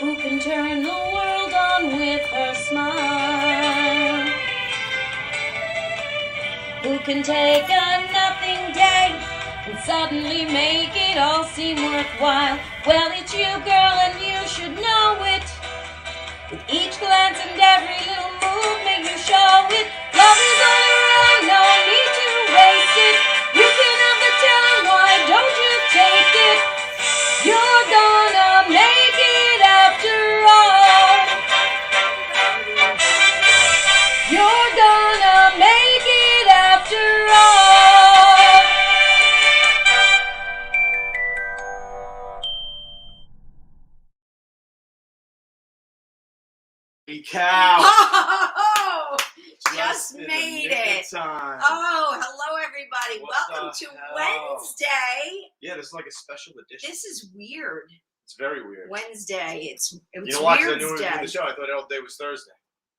Who can turn the world on with her smile? Who can take a nothing day and suddenly make it all seem worthwhile? Well, it's you, girl, and you should know it. With each glance and every little movement you show it. Love is all around, no need to waste it. You can have the time, why don't you take it? You're gonna make it after all. You're gonna make it after all. Cow. Oh, just made it. Time. Oh, hello everybody. What Welcome to hell? Wednesday. Yeah, this is like a special edition. This is weird. It's very weird. Wednesday. It's you know why? 'Cause I knew we were Wednesday. doing the show. I thought all day was Thursday.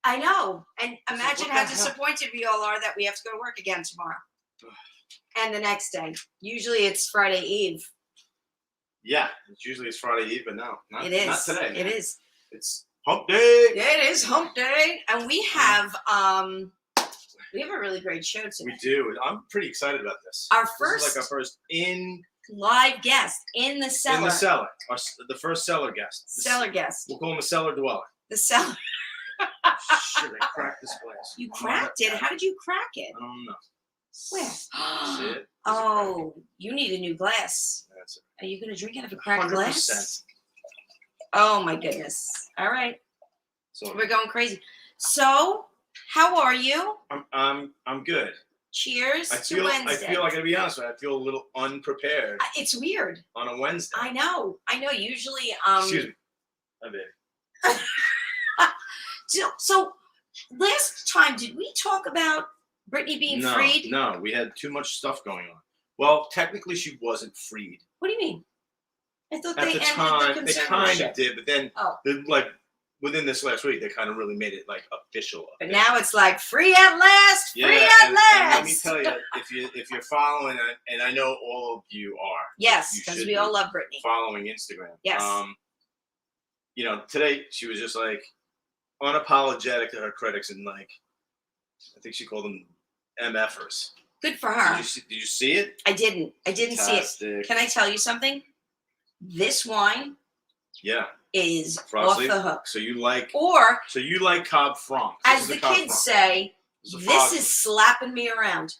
I know. And imagine what how the hell? disappointed we all are that we have to go to work again tomorrow. And the next day. Usually it's Friday Eve. Yeah, it's Friday Eve, but no, not, It is. not today. It man. is. It's hump day. Yeah, it is hump day. And we have a really great show today. We do. I'm pretty excited about this. Our This is first like our first in live guest in the cellar. the cellar. The first cellar guest. Cellar guest. We'll call him a cellar dweller. The cellar. Shit, I cracked this place. You cracked it. How did you crack it? I don't know. Where? That's it. Oh, you need a new glass. That's it. Are you going to drink out of a cracked 100%. glass? Oh my goodness. All right. So We're going crazy. So, how are you? I'm good. Cheers I to feel Wednesday. I gotta be honest with you, I feel a little unprepared It's weird. on a Wednesday. I know. Usually, Excuse me. Hi, baby. So last time, did we talk about Brittany being freed? No, we had too much stuff going on. Well, technically she wasn't freed. What do you mean? I thought At they the ended time, the they kind conservatorship. of did, but then Oh. within this last week, they kind of really made it like official. But now it's like free at last, Yeah, free at and last. let me tell you, if you're following, and I know all of you are. Yes, you because should we be all love Brittany. following Instagram. Yes. You know, today she was just like unapologetic to her critics and like, I think she called them MFers. Good for her. Did you see it? I didn't see it. Fantastic. Can I tell you something? This wine Yeah. is Frosty. off the hook. So you like Cobb Franc. This As is the a Cobb kids Franc. say, It's a this frog. is slapping me around.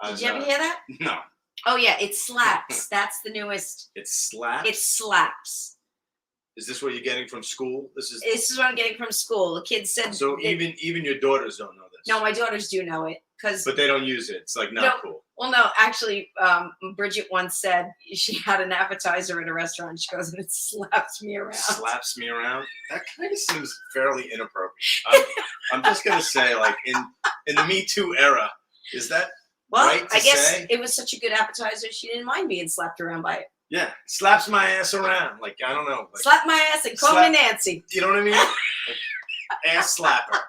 Did you ever hear that? No. Oh yeah, it slaps. That's the newest. It slaps. It slaps. Is this what you're getting from school? This is what I'm getting from school. The kids said. So even your daughters don't know this. No, my daughters do know it because. But they don't use it. It's like not cool. Well, no, actually, Bridget once said she had an appetizer at a restaurant. She goes, and it slaps me around. Slaps me around. That kind of seems fairly inappropriate. I'm just gonna say, like in the Me Too era, is that right to I guess say? it was such a good appetizer. She didn't mind being slapped around by it. Yeah, slaps my ass around. Like I don't know. Like, Slap my ass and call me Nancy. You know what I mean? Like, ass slapper.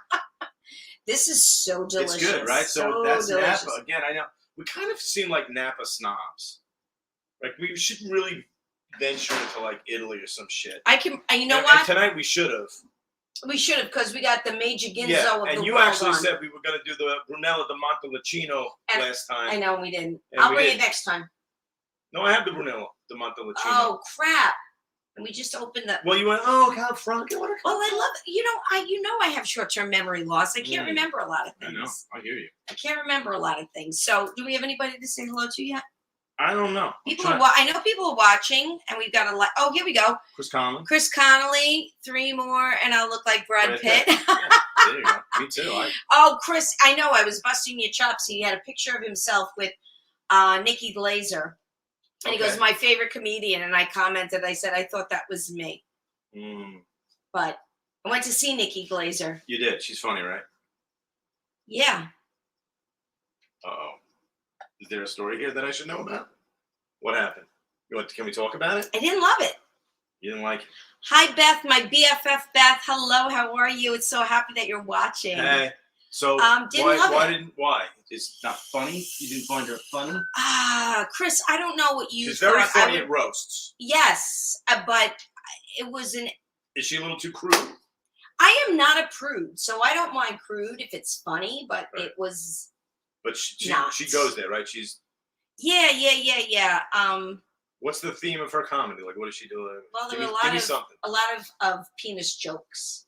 This is so delicious. It's good, right? So that's delicious. Napa. Again, I know we kind of seem like Napa snobs. Like we should really venture into like Italy or some shit. You know and what? Tonight we should have. We should have, because we got the major Ginzo of the and you world actually on. said we were going to do the Brunello di Montalcino last time. I know we didn't. And I'll we bring didn't. it next time. No, I have the Brunello di Montalcino. Oh crap! And we just opened the. Well, you went, oh, Cobb Franc. Well, I love it. You know I have short-term memory loss. I can't remember a lot of things. I know. I hear you. I can't remember a lot of things. So, do we have anybody to say hello to yet? I don't know. I know people are watching, and we've got a lot. Oh, here we go. Chris Connolly, 3 more, and I'll look like Brad Pitt. Yeah, there you go. Me too. Oh, Chris, I know. I was busting your chops. He had a picture of himself with Nikki Glazer. And he goes, my favorite comedian. And I commented, I said, I thought that was me. But I went to see Nikki Glazer. You did. She's funny, right? Yeah. Uh-oh. Is there a story here that I should know about? What happened? Can we talk about it? I didn't love it. You didn't like it? Hi, Beth, my BFF Beth. Hello, how are you? It's so happy that you're watching. Hey. So why? It's not funny? You didn't find her funny? Chris, I don't know what you She's very funny at roasts. Yes, but it was an. Is she a little too crude? I am not a prude, so I don't mind crude if it's funny, but Right. it was. But she not. goes there, right? She's. Yeah. What's the theme of her comedy? Like, what does she do? Well, there give were me something. a lot of penis jokes.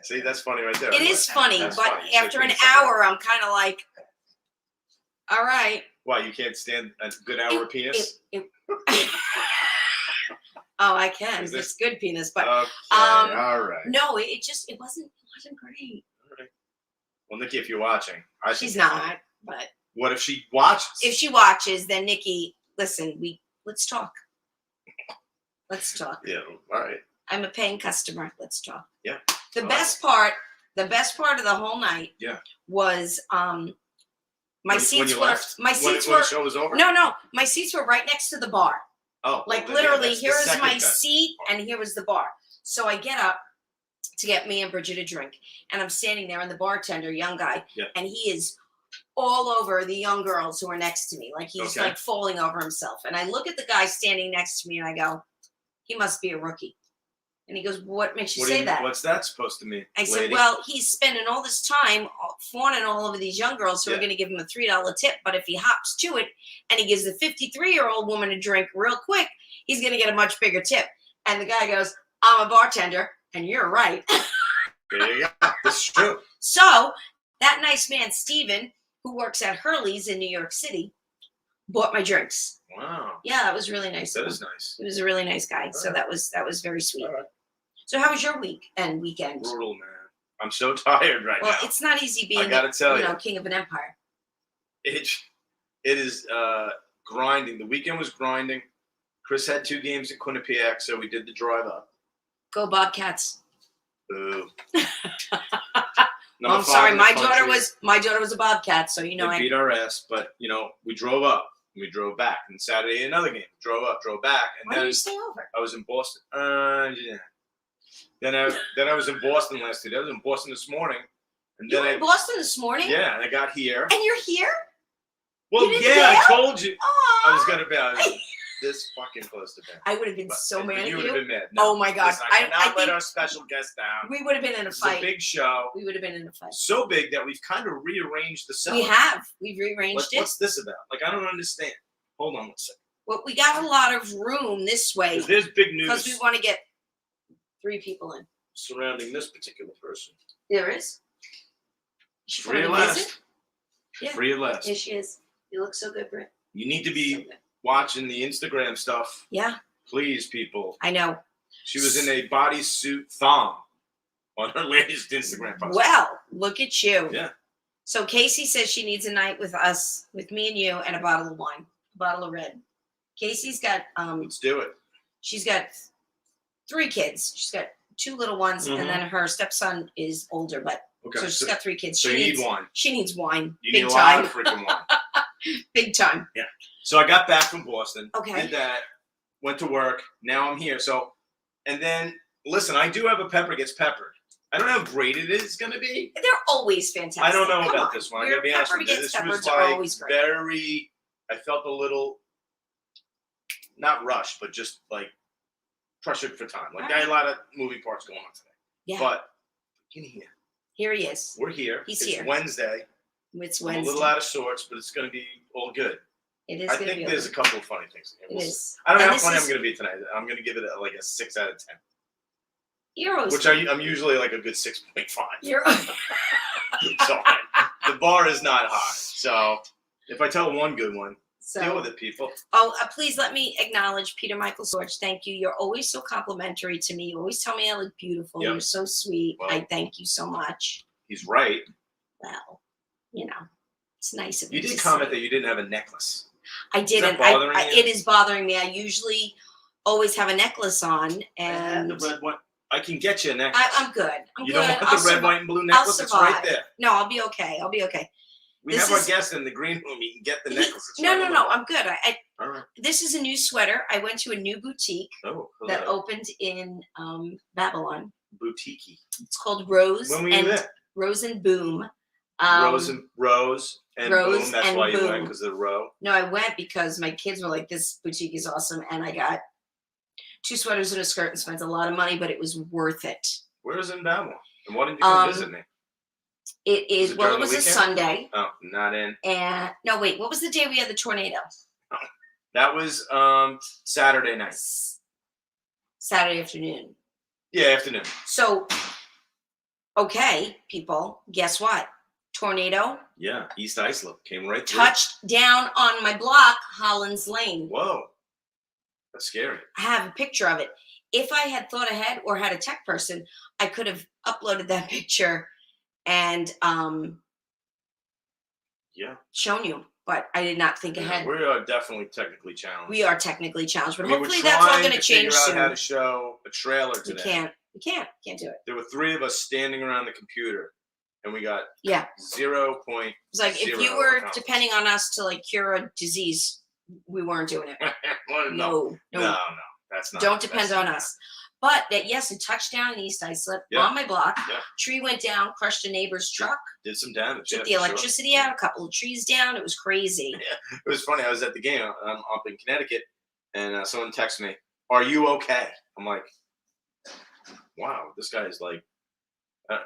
See, that's funny right there. It is funny, That's but funny. after an hour, I'm kind of like, all right. Why, you can't stand a good hour of penis? Oh, I can. Is It's good penis, but okay, all right. no, it wasn't great. All right. Well, Nikki, if you're watching, She's not. But what if she watches? if she watches, then Nikki, listen, let's talk. Let's talk. Yeah. All right. I'm a paying customer. Let's talk. Yeah. The best part of the whole night. Yeah. Was my seats when were left? my when seats the were show was over. no, my seats were right next to the bar. Oh. Like well, literally, that's the here is second my best seat, part. and here was the bar. So I get up to get me and Bridget a drink, and I'm standing there, and the bartender, young guy, and he is all over the young girls who are next to me, like he's like falling over himself. And I look at the guy standing next to me, and I go, "He must be a rookie." And he goes, "What makes you say that?" What's that supposed to mean? I said, "Well, he's spending all this time fawning all over these young girls who are going to give him a $3 tip. But if he hops to it and he gives the 53-year-old woman a drink real quick, he's going to get a much bigger tip." And the guy goes, "I'm a bartender, and you're right." There you go. That's true. So that nice man, Steven, who works at Hurley's in New York City, bought my drinks. Wow. Yeah, that was really nice. That is nice. He was a really nice guy. All So right. that was very sweet. All right. So how was your week and weekend? Brutal, man. I'm so tired right now. Well, it's not easy being, I gotta tell you, king of an empire. It is grinding. The weekend was grinding. Chris had 2 games at Quinnipiac, so we did the drive up. Go Bobcats. Boo. I'm sorry. My daughter was a Bobcat, so They beat our ass, but we drove up. We drove back. And Saturday, another game. Drove up, drove back, and Why then did you stay over? I was in Boston. Yeah. Then I was in Boston last 2 days. I was in Boston this morning, and You then were in Boston this morning? yeah, and I got here. And you're here? Well, you didn't yeah, bail? I told you. Aww. I was gonna be this fucking close to bed. I would have been so mad at You you. would have been mad. No, Oh my God. listen, I cannot I let think our special guest down. we would have been in a It's fight. a big show. We would have been in a fight. So big that we've kind of rearranged the cellar. We have. We've rearranged it. What's this about? Like, I don't understand. Hold on one second. Well, we got a lot of room this way There's big because we news want to get 3 people in. surrounding this particular person. There is. She Free at coming to last. visit? Yeah. Free at last. Here she is. You look so good, Britt. You need to So be good. watching the Instagram stuff. Yeah, Please, people. I know. She was in a bodysuit thong on her latest Instagram post. Well, look at you. Yeah. So Casey says she needs a night with us, with me and you, and a bottle of wine, a bottle of red. Casey's got Let's do it. she's got 3 kids. She's got 2 little ones, and then her stepson is older, but Okay. so she's got 3 kids. So She you needs need wine. She needs wine. You big need a time. lot of freaking wine. Big time. So I got back from Boston. Okay. Did that. Went to work. Now I'm here. So, and then listen, I do have a pepper gets peppered. I don't know how great it is going to be. They're always fantastic. I don't know Come about on. this one. I Your got to be honest pepper with you. gets This was peppers are like always great. very. I felt a little, not rushed, but just like pressured for time. Like I had a lot of moving parts going on today. Yeah. But in here, Here he is. we're here. He's it's here. Wednesday. It's I'm Wednesday. a little out of sorts, but it's going to be all good. It is I going to be think there's a couple of funny things. It is. I don't know And how this funny is- I'm going to be tonight. I'm going to give it like a 6 out of 10, You're always which I'm usually like a good 6.5. You're So the bar is not high. So if I tell one good one, deal with it, people. Oh, please let me acknowledge Peter Michael Sorge. Thank you. You're always so complimentary to me. You always tell me I look beautiful. Yep. You're so sweet. Well, I thank you so much. He's right. Well, it's nice of You him did to comment say. that you didn't have a necklace. I didn't. bothering you? It is bothering me. I usually always have a necklace on, And and the red, white. I can get you a necklace. I'm good. I'm you good. don't want I'll the red, survive. white, and blue necklace? It's right survive. there. No, I'll be okay. I'll be okay. We This have our is- guest in the green room. You can get the necklace. It's No, right no, over no. I'm good. All right. This is a new sweater. I went to a new boutique Oh, hello. that opened in Babylon. Boutique-y. It's called Rose When were you and there? Rose and Boom. Rose and Rose Boom. That's and why you went, Boom. because of the row. No, I went because my kids were like, "This boutique is awesome," and I got 2 sweaters and a skirt and spent a lot of money, but it was worth it. Where is it in Babylon? And why didn't you come visit me? It is, it well, it during was the a weekend? Sunday. Oh, not in. And, no, wait, what was the day we had the tornado? Oh, that was Saturday night. Saturday afternoon. Yeah, afternoon. So, okay, people, guess what? Tornado. Yeah, East Islip came right through. Touched down on my block, Hollins Lane. Whoa. That's scary. I have a picture of it. If I had thought ahead or had a tech person, I could have uploaded that picture and shown you. But I did not think ahead. We are definitely technically challenged. We are technically challenged, but I mean, hopefully that's all going to change soon. figure out how to show a trailer today. We can't do it. There were 3 of us standing around the computer, and we got 0 point. It's like if you were depending on us to like cure a disease, we weren't doing it. No, that's not. Don't depend on us. But yes, it touched down in East Islip on my block. Yeah. Tree went down, crushed a neighbor's truck. Did some damage. Took the electricity out. A couple of trees down. It was crazy. Yeah, it was funny. I was at the game. I'm up in Connecticut, and someone texted me, "Are you okay?" I'm like, "Wow, this guy is like,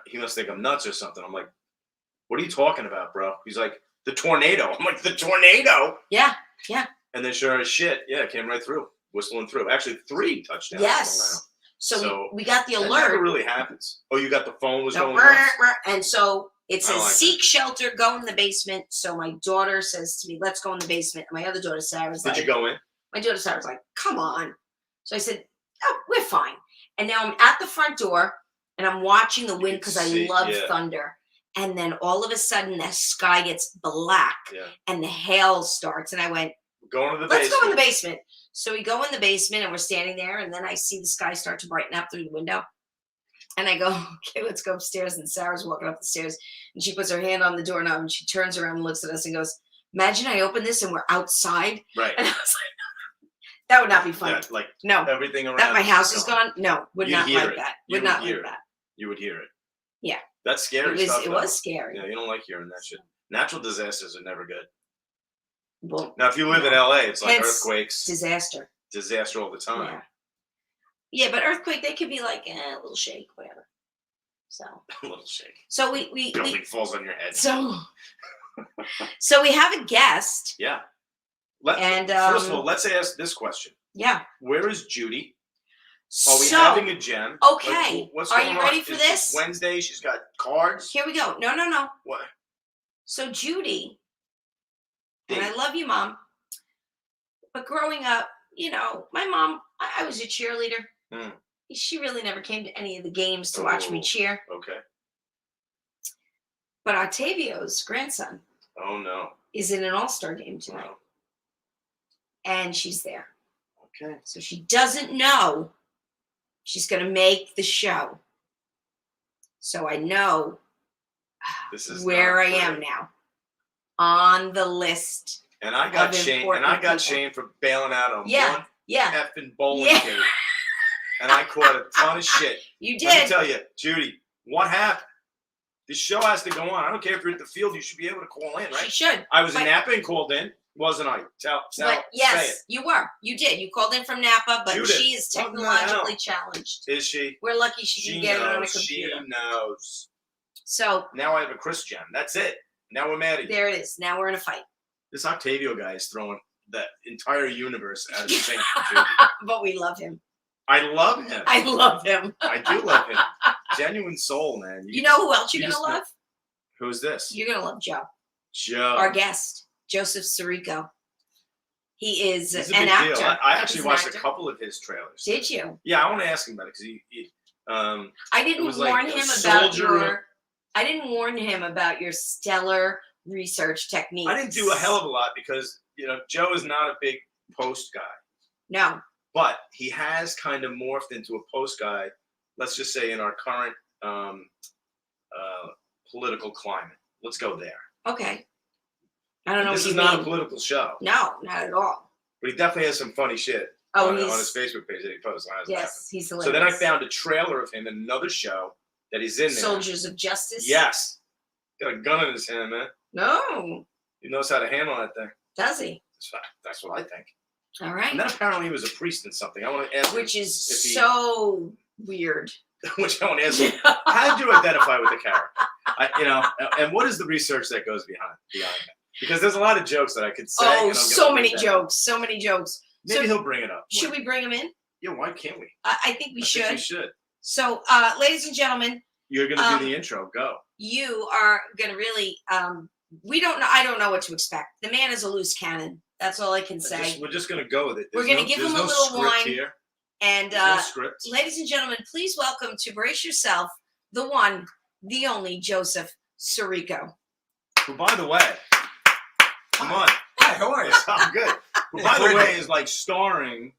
he must think I'm nuts or something." I'm like, "What are you talking about, bro?" He's like, "The tornado." I'm like, "The tornado?" Yeah. And then sure as shit, it came right through, whistling through. Actually, 3 touchdowns. Yes. So we got the alert. That never really happens. Oh, you got the phone was going off? And so it says, seek shelter, go in the basement. So my daughter says to me, let's go in the basement. And my other daughter, Sarah, was like... Did you go in? My daughter, Sarah, was like, come on. So I said, oh, we're fine. And now I'm at the front door, and I'm watching the wind because I love thunder. And then all of a sudden, the sky gets black, and the hail starts. And I went, let's go in the basement. So we go in the basement and we're standing there, and then I see the sky start to brighten up through the window. And I go, okay, let's go upstairs. And Sarah's walking up the stairs, and she puts her hand on the doorknob, and she turns around and looks at us and goes, imagine I open this and we're outside. Right. And I was like, that would not be fun. Yeah, like no. Everything around. That my house is gone? No, would not like that. Would not like that. You would hear it. Yeah. That's scary stuff. It was scary. Yeah, you don't like hearing that shit. Natural disasters are never good. Well, now, if you live in LA, it's like earthquakes. Disaster all the time. Yeah, but earthquake, they could be like a little shake, whatever. So a little shake. So we building falls on your head. So we have a guest. Yeah. First of all, let's ask this question. Yeah. Where is Judy? Are we having a gem? Okay. What's Are going you on? ready for this? Wednesday. She's got cards. Here we go. No. What? So Judy. And I love you, Mom. But growing up, my mom, I was a cheerleader. Mm. She really never came to any of the games to watch me cheer. Okay. But Octavio's grandson is in an all-star game tonight. Oh. And she's there. Okay. So she doesn't know she's going to make the show. So I know this is where I am now. On the list. And I got shamed for bailing out on one effing bowling game. And I caught a ton of shit. You did. Let me tell you, Judy, what happened? This show has to go on. I don't care if you're at the field. You should be able to call in, right? She should. I was in Napa and called in, wasn't I? Yes, say it. You were. You did. You called in from Napa, but Judith, she is technologically challenged. Is she? We're lucky she can get it on a computer. She knows. So now I have a Chris gem. That's it. Now we're mad at you. There it is. Now we're in a fight. This Octavio guy is throwing the entire universe out of the sink. But we love him. I love him. I love him. I do love him. Genuine soul, man. You know who else you're going to love? Who's this? You're going to love Joe. Joe. Our guest, Joseph Surico. He is He's an actor. Deal. I actually watched a couple of his trailers. Did you? Yeah, I want to ask him about it because I didn't warn him about your... I didn't warn him about your stellar research techniques. I didn't do a hell of a lot because, Joe is not a big post guy. No. But he has kind of morphed into a post guy, let's just say in our current political climate. Let's go there. Okay. I don't know this what you mean. This is not a mean. political show. No, not at all. But he definitely has some funny shit on his Facebook page that he posts. Yes, he's hilarious. So then I found a trailer of him in another show that he's in there. Soldiers of Justice? Yes. Got a gun in his hand, man. No. He knows how to handle that thing. Does he? That's what I think. All right. And then apparently he was a priest in something. I want to ask Which him is if he- so weird. Which I want to ask him, how did you identify with the character? And what is the research that goes behind that? Because there's a lot of jokes that I could say. Oh, and I'm so gonna many leave that. jokes. So many jokes. Maybe So he'll bring it up. should we bring him in? Yeah, why can't we? I think we I should. think we should. So, ladies and gentlemen, You're going to do the intro. Go. you are going to really. We don't know. I don't know what to expect. The man is a loose cannon. That's all I can say. We're just going to go with it. We're gonna give him a little wine. Here. And There's no script. ladies and gentlemen, please welcome to brace yourself, the one, the only Joseph Surico. Who, by the way, come on. Hi, how are you? I'm good. Who, by the way, is like starring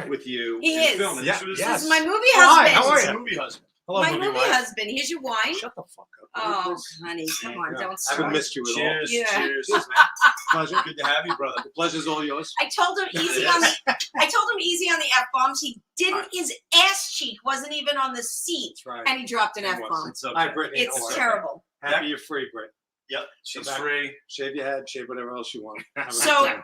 with you He in is. film. And Yeah, this was This yes. is my movie Hi, husband. how are this is you? a movie husband. Hello, My movie movie wife. husband. Here's your wine. Shut the fuck up. Oh, Please. honey, come on, Yeah. don't I haven't start. missed you at all. Cheers. Yeah. Cheers. Pleasure. Good to have you, brother. The pleasure's all yours. I told him easy on the. I told him easy on the f bombs. He didn't. His ass cheek wasn't even on the seat, That's right. and he dropped an f bomb. It's okay. Hi, Brittany. It's how are you? terrible. Happy you're free, Britt. Yep. She's back. free. Shave your head, shave whatever else you want. Have a good So, time.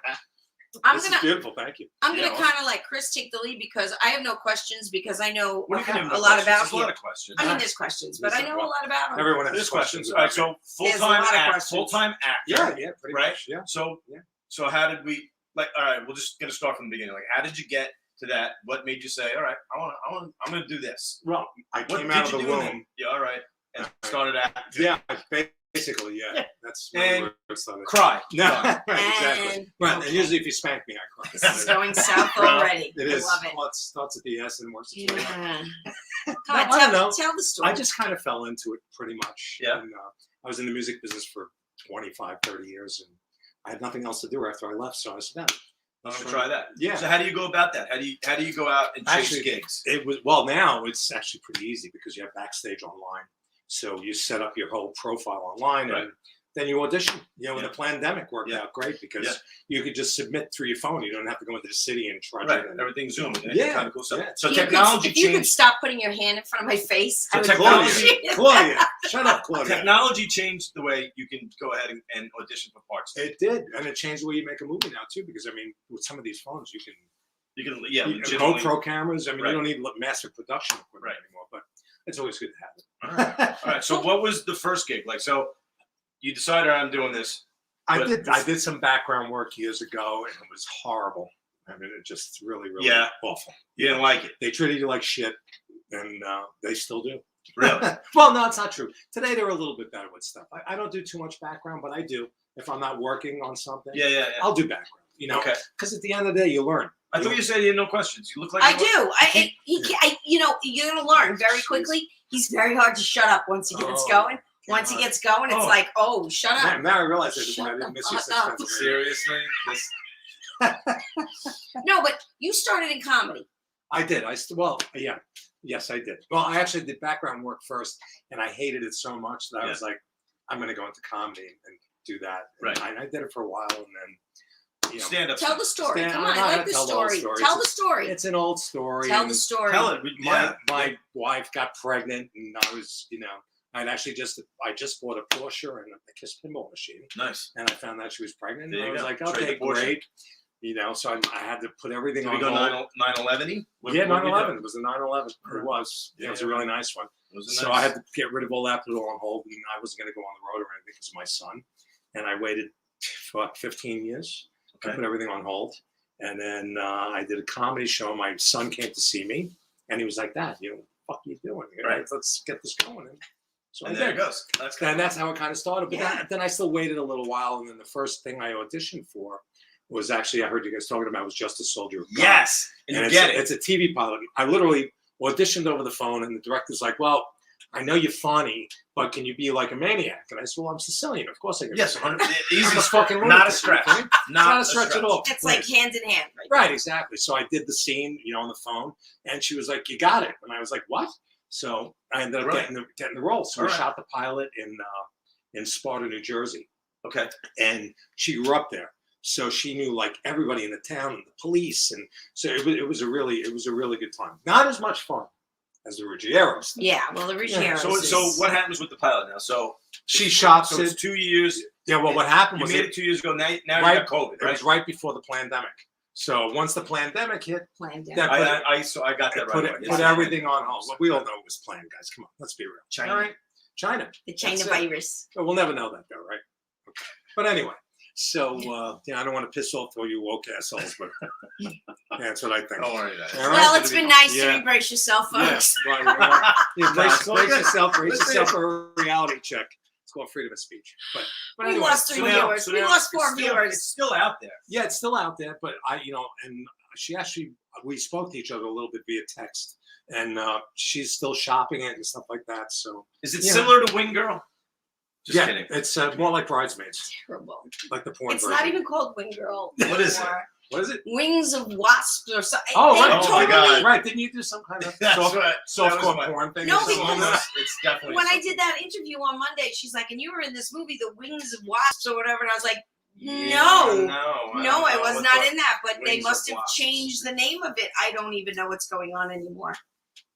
I'm This gonna. is beautiful. Thank you. I'm gonna Yeah, kind of let Chris take the lead because I have no questions because I know What do you mean? a lot about There's a lot him. of questions. I mean, there's questions, but I know a lot about him. Everyone has There's questions. about All right. So There's a full-time lot of act. questions. Full-time actor. Yeah, pretty Right? much. Yeah. So Yeah. so how did we like? All right, we're just gonna start from the beginning. Like, how did you get to that? What made you say, all right, I'm gonna do this? Well, I What came did out of you the do then? womb. Yeah, all right, and started acting. Yeah, basically, yeah. That's And where it started. Cry. No, Cry. exactly. And- Right, okay. and usually if you spank me, I cry. This is going south already. It I is. love it. Well, it starts at the S and works its way up. Yeah. I Come on, don't know. tell the story. I just kind of fell into it pretty much. Yeah. And, I was in the music business for 25, 30 years, and I had nothing else to do after I left, so I said, I'm gonna try that. Yeah. So how do you go about that? How do you go out and chase Actually, gigs? It was well. Now it's actually pretty easy because you have Backstage online, so you set up your whole profile online, Right. and then you audition. You know, when Yeah. the pandemic worked Yeah. out great because Yeah. you could just submit through your phone. You don't have to go into the city and try Right. to. Everything's Zoom. Yeah. Kind of cool stuff. Yeah. So You could- technology if you could changed. stop putting your hand in front of my face, So I would technology- appreciate it. Claudia, shut up, Claudia. Technology changed the way you can go ahead and audition for parts. It did, and it changed the way you make a movie now too. Because I mean, with some of these phones, you can legitimately. GoPro cameras. I mean, Right. you don't need massive production equipment Right. anymore. But it's always good to have it. All right. So what was the first gig like? So you decided I'm doing this. I But did some background work years ago, and it was horrible. I mean, it just really Yeah. awful. You didn't like it, They treated you like shit, and they still do. really? Well, no, it's not true. Today they're a little bit better with stuff. I don't do too much background, but I do. If I'm not working on something, Yeah. I'll do background. You know, Okay. because at the end of the day, you learn. I thought you said you had no questions. You look like I you do. You're gonna learn very quickly. He's very hard to shut up once he gets Oh, going. Once he God. gets going, it's Oh. like, oh, shut up. Now I realize Shut I the didn't miss you fuck six up. months ago. Seriously? This, No, but you started in comedy. I did. Yes, I did. Well, I actually did background work first, and I hated it so much that I was like, I'm going to go into comedy and do that. And Right. I did it for a while, and then, you know, stand up. Tell the story. Stand- Come I'm on, not I like gonna the tell the whole story. story. Tell the story. it's an old story. Tell and the story. Tell it. My wife got pregnant, and I was, I'd actually just bought a Porsche and a Kiss pinball machine, Nice. and I found out she was pregnant. There And I you was go. like, Trade okay, the Porsche. great. So I had to put everything Did on we go hold. 9/11? Yeah, 9/11. It was a 9/11. Alright. It was. Yeah, It was a yeah. really nice one. So nice. I had to get rid of all that, put it all on hold, and I wasn't going to go on the road or anything because of my son. And I waited for 15 years to Okay. put everything on hold. And then I did a comedy show. My son came to see me, and he was like, "Dad, what the fuck are you doing? Right. Let's get this going." And so And I there it did. goes. And that's how it kind of started. But Yeah. then I still waited a little while, and then the first thing I auditioned for was actually, I heard you guys talking about, was Just a Soldier of God. Yes. And you it's, get it. It's a TV pilot. I literally auditioned over the phone, and the director's like, "Well, I know you're funny, but can you be like a maniac?" And I said, "Well, I'm Sicilian. Of course I can." Yes, be. 100. I'm Easy. a fucking Not a lunatic, stretch. okay? Not a stretch at all. It's like hand in hand. Right, exactly. So I did the scene, on the phone, and she was like, "You got it," and I was like, "What?" So I ended up Right. getting the role. So we Alright. shot the pilot in Sparta, New Jersey, Okay. and she grew up there. So she knew like everybody in the town and the police, and so it was a really good time. Not as much fun as the Ruggiero stuff. Yeah, well, the Ruggiero. So what happens with the pilot now? So She shot so it's it. 2 years. Yeah, well, what happened You was made it 2 years ago. Now you right- got COVID, it right? was right before the pandemic. So once the pandemic hit, Planned that out. I got that right. put everything on hold. Well, we all know it was planned, guys. Come on, let's be real. China. All right, China. The China That's it. virus. But we'll never know that, though, right? Okay. But anyway, so I don't want to piss off all you woke assholes, but that's what I think. Don't worry about it. All right. Well, it's been nice Yeah. to embrace yourself, folks. Yeah, right. Brace No, it's all good. yourself for a reality check. It's called freedom of speech. But We anyway, lost 3 viewers. We lost 4 viewers. It's still out there. yeah, it's still out there. But and we spoke to each other a little bit via text, and she's still shopping it and stuff like that. So Is it similar to Wing Girl? Just yeah, kidding. it's more like Bridesmaids, Terrible. like the porn It's version. not even called Wing Girl. What is it? anymore. What is it? Wings of Wasps or something. Oh, They right. Oh my totally- God. Right? Didn't you do some kind of That's right. softcore That was porn thing? No, or something like because- that? It's definitely When I something. did that interview on Monday, she's like, and you were in this movie, The Wings of Wasps or whatever. And I was like, Yeah, no, no, I was not in that. But they Wings must of have Wasps. changed the name of it. I don't even know what's going on anymore.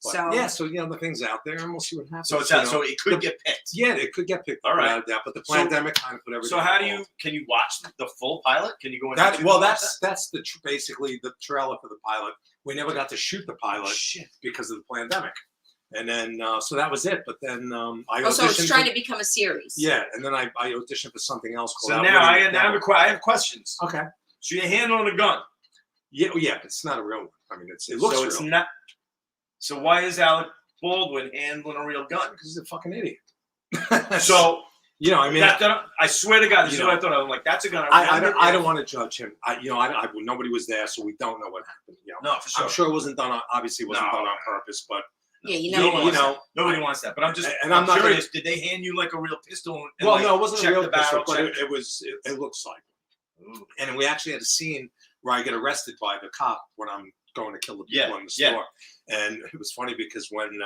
But, So yeah, so the thing's out there, and we'll see what happens. So it's you out. know. So it could The- get picked. Yeah, it could get picked up All right. without a doubt, but the So- pandemic kind of put everything. So how on do hold. can you watch the full pilot? Can you go into That? the Well, pilot? that's basically the trailer for the pilot. We never got to shoot the pilot Shit. because of the pandemic, and then so that was it. But then I oh, so it's auditioned trying for- to become a series. Yeah, and then I auditioned for something else called. So Outwitting now the Devil. I have questions. Okay. So you're handling a gun. Yeah, yeah, it's not a real one. I mean, it looks so real. it's not. So why is Alec Baldwin handling a real gun? Because he's a fucking idiot. So I mean, I swear to God, this is you what know, I thought. I'm like, that's a gun. I don't want to judge him. Nobody was there, so we don't know what happened. No, for sure. I'm sure it wasn't done. Obviously, it wasn't No. done on purpose. But Yeah, you No know. one you wants know, that. Nobody wants that. But I'm just. and I'm not curious. Did they hand you like a real pistol? And well, like, no, it wasn't a check real the pistol, barrel, but check- it looks like. Ooh. And we actually had a scene where I get arrested by the cop when I'm going to kill the people in the Yeah. store. And it was funny because when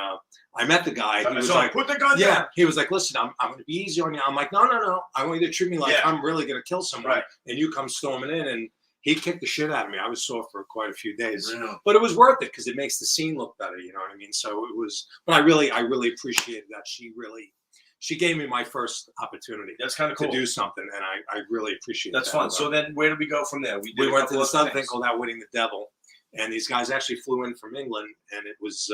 I met the guy, he was So like, put the gun yeah, down. he was like, listen, I'm going to be easy on you. I'm like, no. I want you to treat me like Yeah. I'm really going to kill someone. Right. And you come storming in. And he kicked the shit out of me. I was sore for quite a few days. Really? But it was worth it because it makes the scene look better. You know what I mean? So it was, but I really appreciated that. She gave me my first opportunity That's kind of cool. to do something. And I really appreciate That's that. fun. So then, where do we go from there? We did a went to couple this other other thing things. called Outwitting the Devil, and these guys actually flew in from England, and it was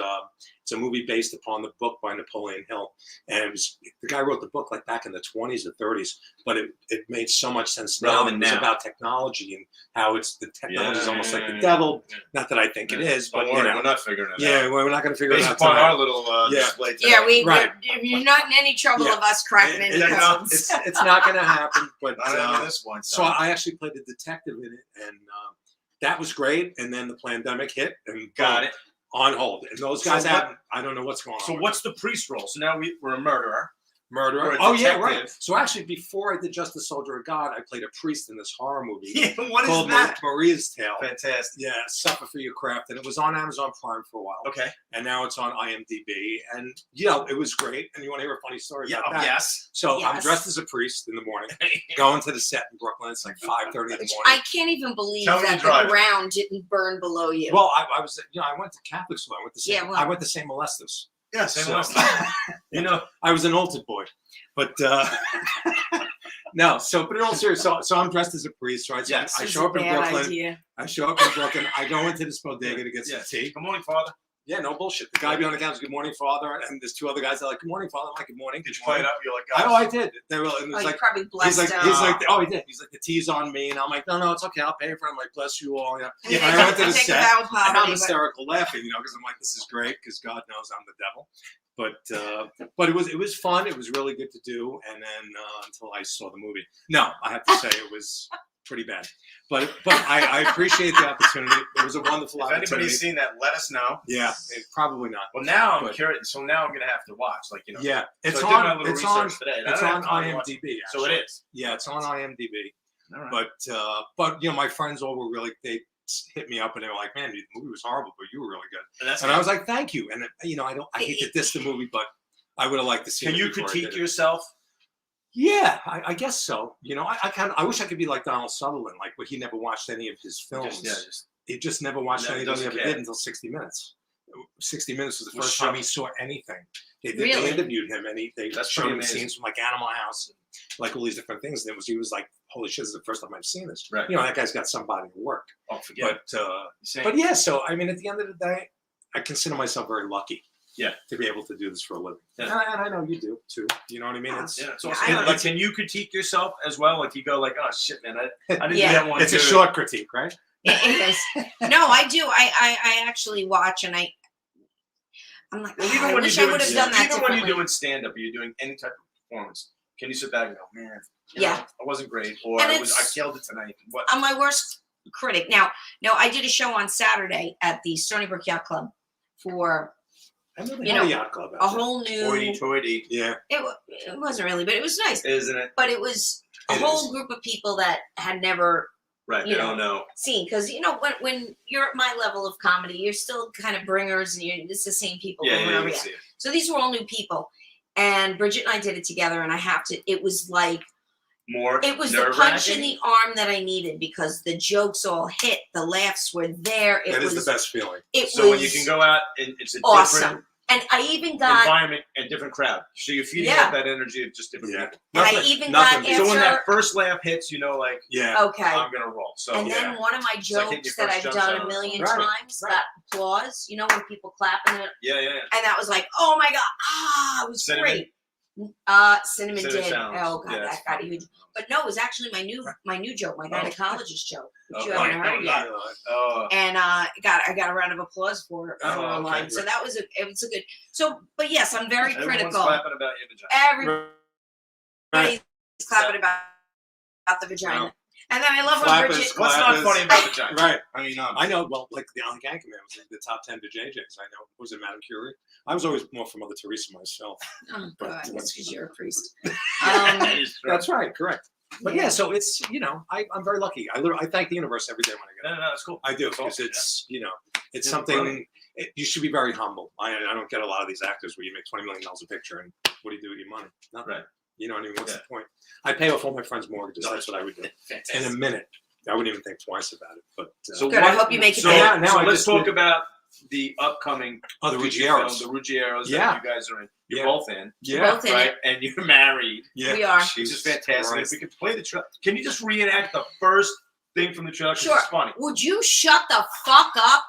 it's a movie based upon the book by Napoleon Hill, and it was the guy wrote the book like back in the 20s or 30s, but it made so much sense now. Relevant It was now. about technology and how the technology is almost like the Yeah. devil. Not that I think it is, but Don't worry, you know, we're not figuring it out. yeah, we're not going to figure it Based out upon tonight. our little Yeah. display today. Yeah, Right. you're not in any trouble Yeah. of us cracking any codes. It's not going to happen, but Not on this one. so I actually played a detective in it, and that was great. And then the pandemic hit, and Got it. on hold. And those So guys what- haven't. I don't know what's going on. So with what's the priest role? So now we're a murderer. murderer? or a Oh yeah, right. detective? So actually, before I did Just a Soldier of God, I played a priest in this horror movie Yeah, what is called that? Maria's Tale. Fantastic. Yeah, Suffer for Your Craft, and it was on Amazon Prime for a while. Okay. And now it's on IMDb, and it was great. And you want to hear a funny story Yeah. about that? Yes. So I'm Yes. dressed as a priest in the morning, going to the set in Brooklyn. It's like 5:30 in the morning. I can't even believe Tell me that to drive. the ground didn't burn below you. Well, I was, I went to Catholic school. I went to St. Yeah, well- I went to St. Molestus. Yeah. Same So- last You know. I was an altered boy, but no. So, but in all seriousness, so I'm dressed as a priest, right? So Yes. I This show is up a in bad Brooklyn. idea. I show up in Brooklyn. I go into this bodega to get some Yes. tea. Good morning, Father. Yeah, no bullshit. The guy behind the counter is "Good morning, Father," and there's two other guys that are like "Good morning, Father." I'm like, "Good morning." Did you good play it morning." up? You're like, I know guys. I did. They were, and it Oh, was you like. probably blessed He's out. like, oh, he did. He's like, the tea's on me, and I'm like, no, it's okay. I'll pay for it. I'm like, bless you all. Yeah. Yeah, I went to the take a set, vow of and poverty, I'm but- hysterical laughing, because I'm like, this is great, because God knows I'm the devil. But it was fun. It was really good to do, and then until I saw the movie. No, I have to say it was pretty bad. But I appreciate the opportunity. It was a wonderful If opportunity. anybody's seen that, let us know. Yeah, probably not. Well, now I'm But- curious. So now I'm gonna have to watch. Like, you know. Yeah, it's so I did my on. little It's on. research today. and I It's don't on have time to watch IMDb. So it actually. is. Yeah, it's on IMDb. All right. But my friends all were really, they hit me up and they were like, man, the movie was horrible, but you were really good. And that's And I was like, thank you. And I hate to diss the movie, but I would have liked to see Can it you before I critique did it. yourself? Yeah, I guess so. I wish I could be like Donald Sutherland, but he never watched any of his films. Just He just never watched Never anything he doesn't ever care. did until 60 Minutes. 60 Minutes was the Was first shocked. time he saw anything. They Really? interviewed him, and they That's showed pretty him amazing. scenes from like Animal House and like all these different things. And he was like, "Holy shit! This is the first time I've seen this." Right. You know, that guy's got some body of work. Oh, forget. But yeah. So I mean, at the end of the day, I consider myself very lucky. Yeah. To be able to do this for a living. Yeah. And I know you do too. You know what I mean? Yeah. It's Yeah, it's Yeah, awesome. I don't- Like, can you critique yourself as well? Like, you go like, "Oh shit, man, I didn't Yeah. do that one." it's a good." short critique, right? It is. No, I do. I actually watch, and I'm like, Well, "Oh, I when wish you're I would have doing- done that even when differently." you're doing stand up, or you're doing any type of performance, can you sit back and go, "Man, you Yeah. know, I wasn't great," or And I it's- killed it tonight"? What? I'm my worst critic. Now, no, I did a show on Saturday at the Stony Brook Yacht Club for I know they You have know, a yacht club out a there. whole new. Hoity-toity, Yeah. It wasn't really, but it was nice. isn't it? But it was a It whole is. group of people that had never Right. They You don't know. seen, because when you're at my level of comedy, you're still kind of bringers, and it's the same people Yeah, over and yeah, over you again. see it. So these were all new people, and Bridget and I did it together, and it was like. More. It was the punch in the arm that I needed, because the jokes all hit, the laughs were there. That is the best feeling. It So was when you can go out and it's a awesome, different and I even got, environment and different crowd, so you're feeding Yeah. off that energy of just different Yeah. people. and I Nothing- even nothing got beats- So when that after. first laugh hits, you know, like Yeah. Okay, I'm gonna roll. So and yeah. then one of my like hitting your jokes that first I've jump done shot. a million Right, times, right. that applause, when people clap, and Yeah. that was like, oh my god, it was Cinnamon? great. Cinnamon Cinnamon did. challenge. Oh god, Yeah, that it's got a fun. huge. But no, it was actually my new joke, my gynecologist joke, which you Oh, haven't heard yet. Oh, And I got a round of applause for Oh, a okay, line. So great. that was a good. So, but yes, I'm very everyone's critical. clapping about your vagina. Everybody's Right. clapping about the vagina. No. And then I love when Clappers, Bridget. What's not funny about vagina? Right. I mean, I know. Well, like the Alan Anchorman was in the top 10 to JJ's. I know. Was it Madame Curie? I was always more for Mother Teresa myself. Oh god, that's because you're a priest. that is true. That's right. Correct. But Yeah. yeah, so it's I'm very lucky. I thank the universe every day when I get up. No, that's cool. I do That's because awesome, it's it's Yeah, something. brilliant. You should be very humble. I don't get a lot of these actors where you make $20 million a picture and what do you do with your money? Nothing. Right. You know what I mean? What's Yeah. the point? I pay off all my friends' mortgages. No, That's what I would do in Fantastic. a minute. I wouldn't even think twice about it. But So Good. I hope you make it So, big. Yeah, now so I let's just talk did- about the upcoming the feature Ruggieros. film, the Ruggieros Yeah. that you guys are in. You're Yeah. both in, Yeah. Both in right? it. And you're married, Yeah. We are. which is fantastic. Christ. If we could play the trailer, can you just reenact the first thing from the trailer? 'Cause Sure. It's funny. Would you shut the fuck up?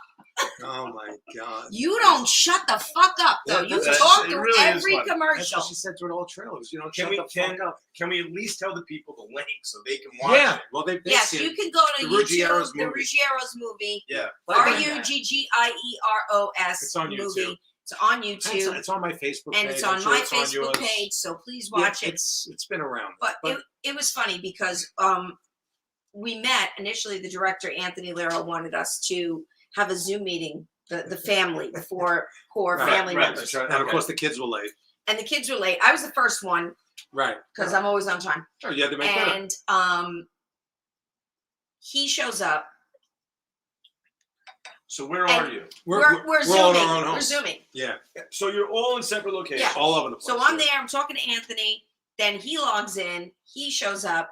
Oh my God. You don't shut the fuck up, though. Yeah, You that's- talk it through really is every funny. That's commercial. what she said through all trailers. Can shut we the fuck up. can we at least tell the people the link so they can watch Yeah. it? Well, they Yes, see you it. can go to The YouTube, Ruggieros the movie. Ruggieros movie. Yeah. Ruggieros It's on YouTube. movie. It's on It's, YouTube, it's on my Facebook and page. it's I'm on sure my it's on Facebook yours. page. So please Yeah, watch it. it's been around. But it was funny because we met initially. The director Anthony Lero wanted us to have a Zoom meeting, the family, the four core Right, family right, members, that's right. and of Okay. course the kids were late. and the kids were late. I was the first one Right. because I'm always on time. Oh, you had to make that up. And he shows up. So where And are you? We're all in zooming. our own We're homes. zooming. Yeah. So you're all in separate locations. Yeah. All over the place. So I'm yeah. there. I'm talking to Anthony. Then he logs in. He shows up,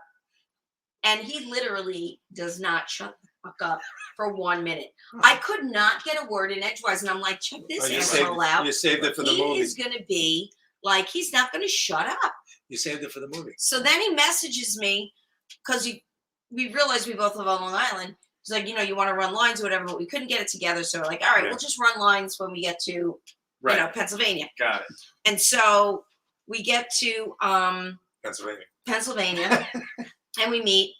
and he literally does not shut the fuck up for 1 minute. I could not get a word in edgewise, and I'm like, check this Oh, you asshole out. You saved it for the He movie. is going to be like, he's not going to shut up. You saved it for the movie. So then he messages me because we realized we both live on Long Island. He's like, you want to run lines or whatever, but we couldn't get it together. So we're like, all right, Yeah. we'll just run lines when we get to Right. Pennsylvania. Got it. And so we get to Pennsylvania. Pennsylvania and we meet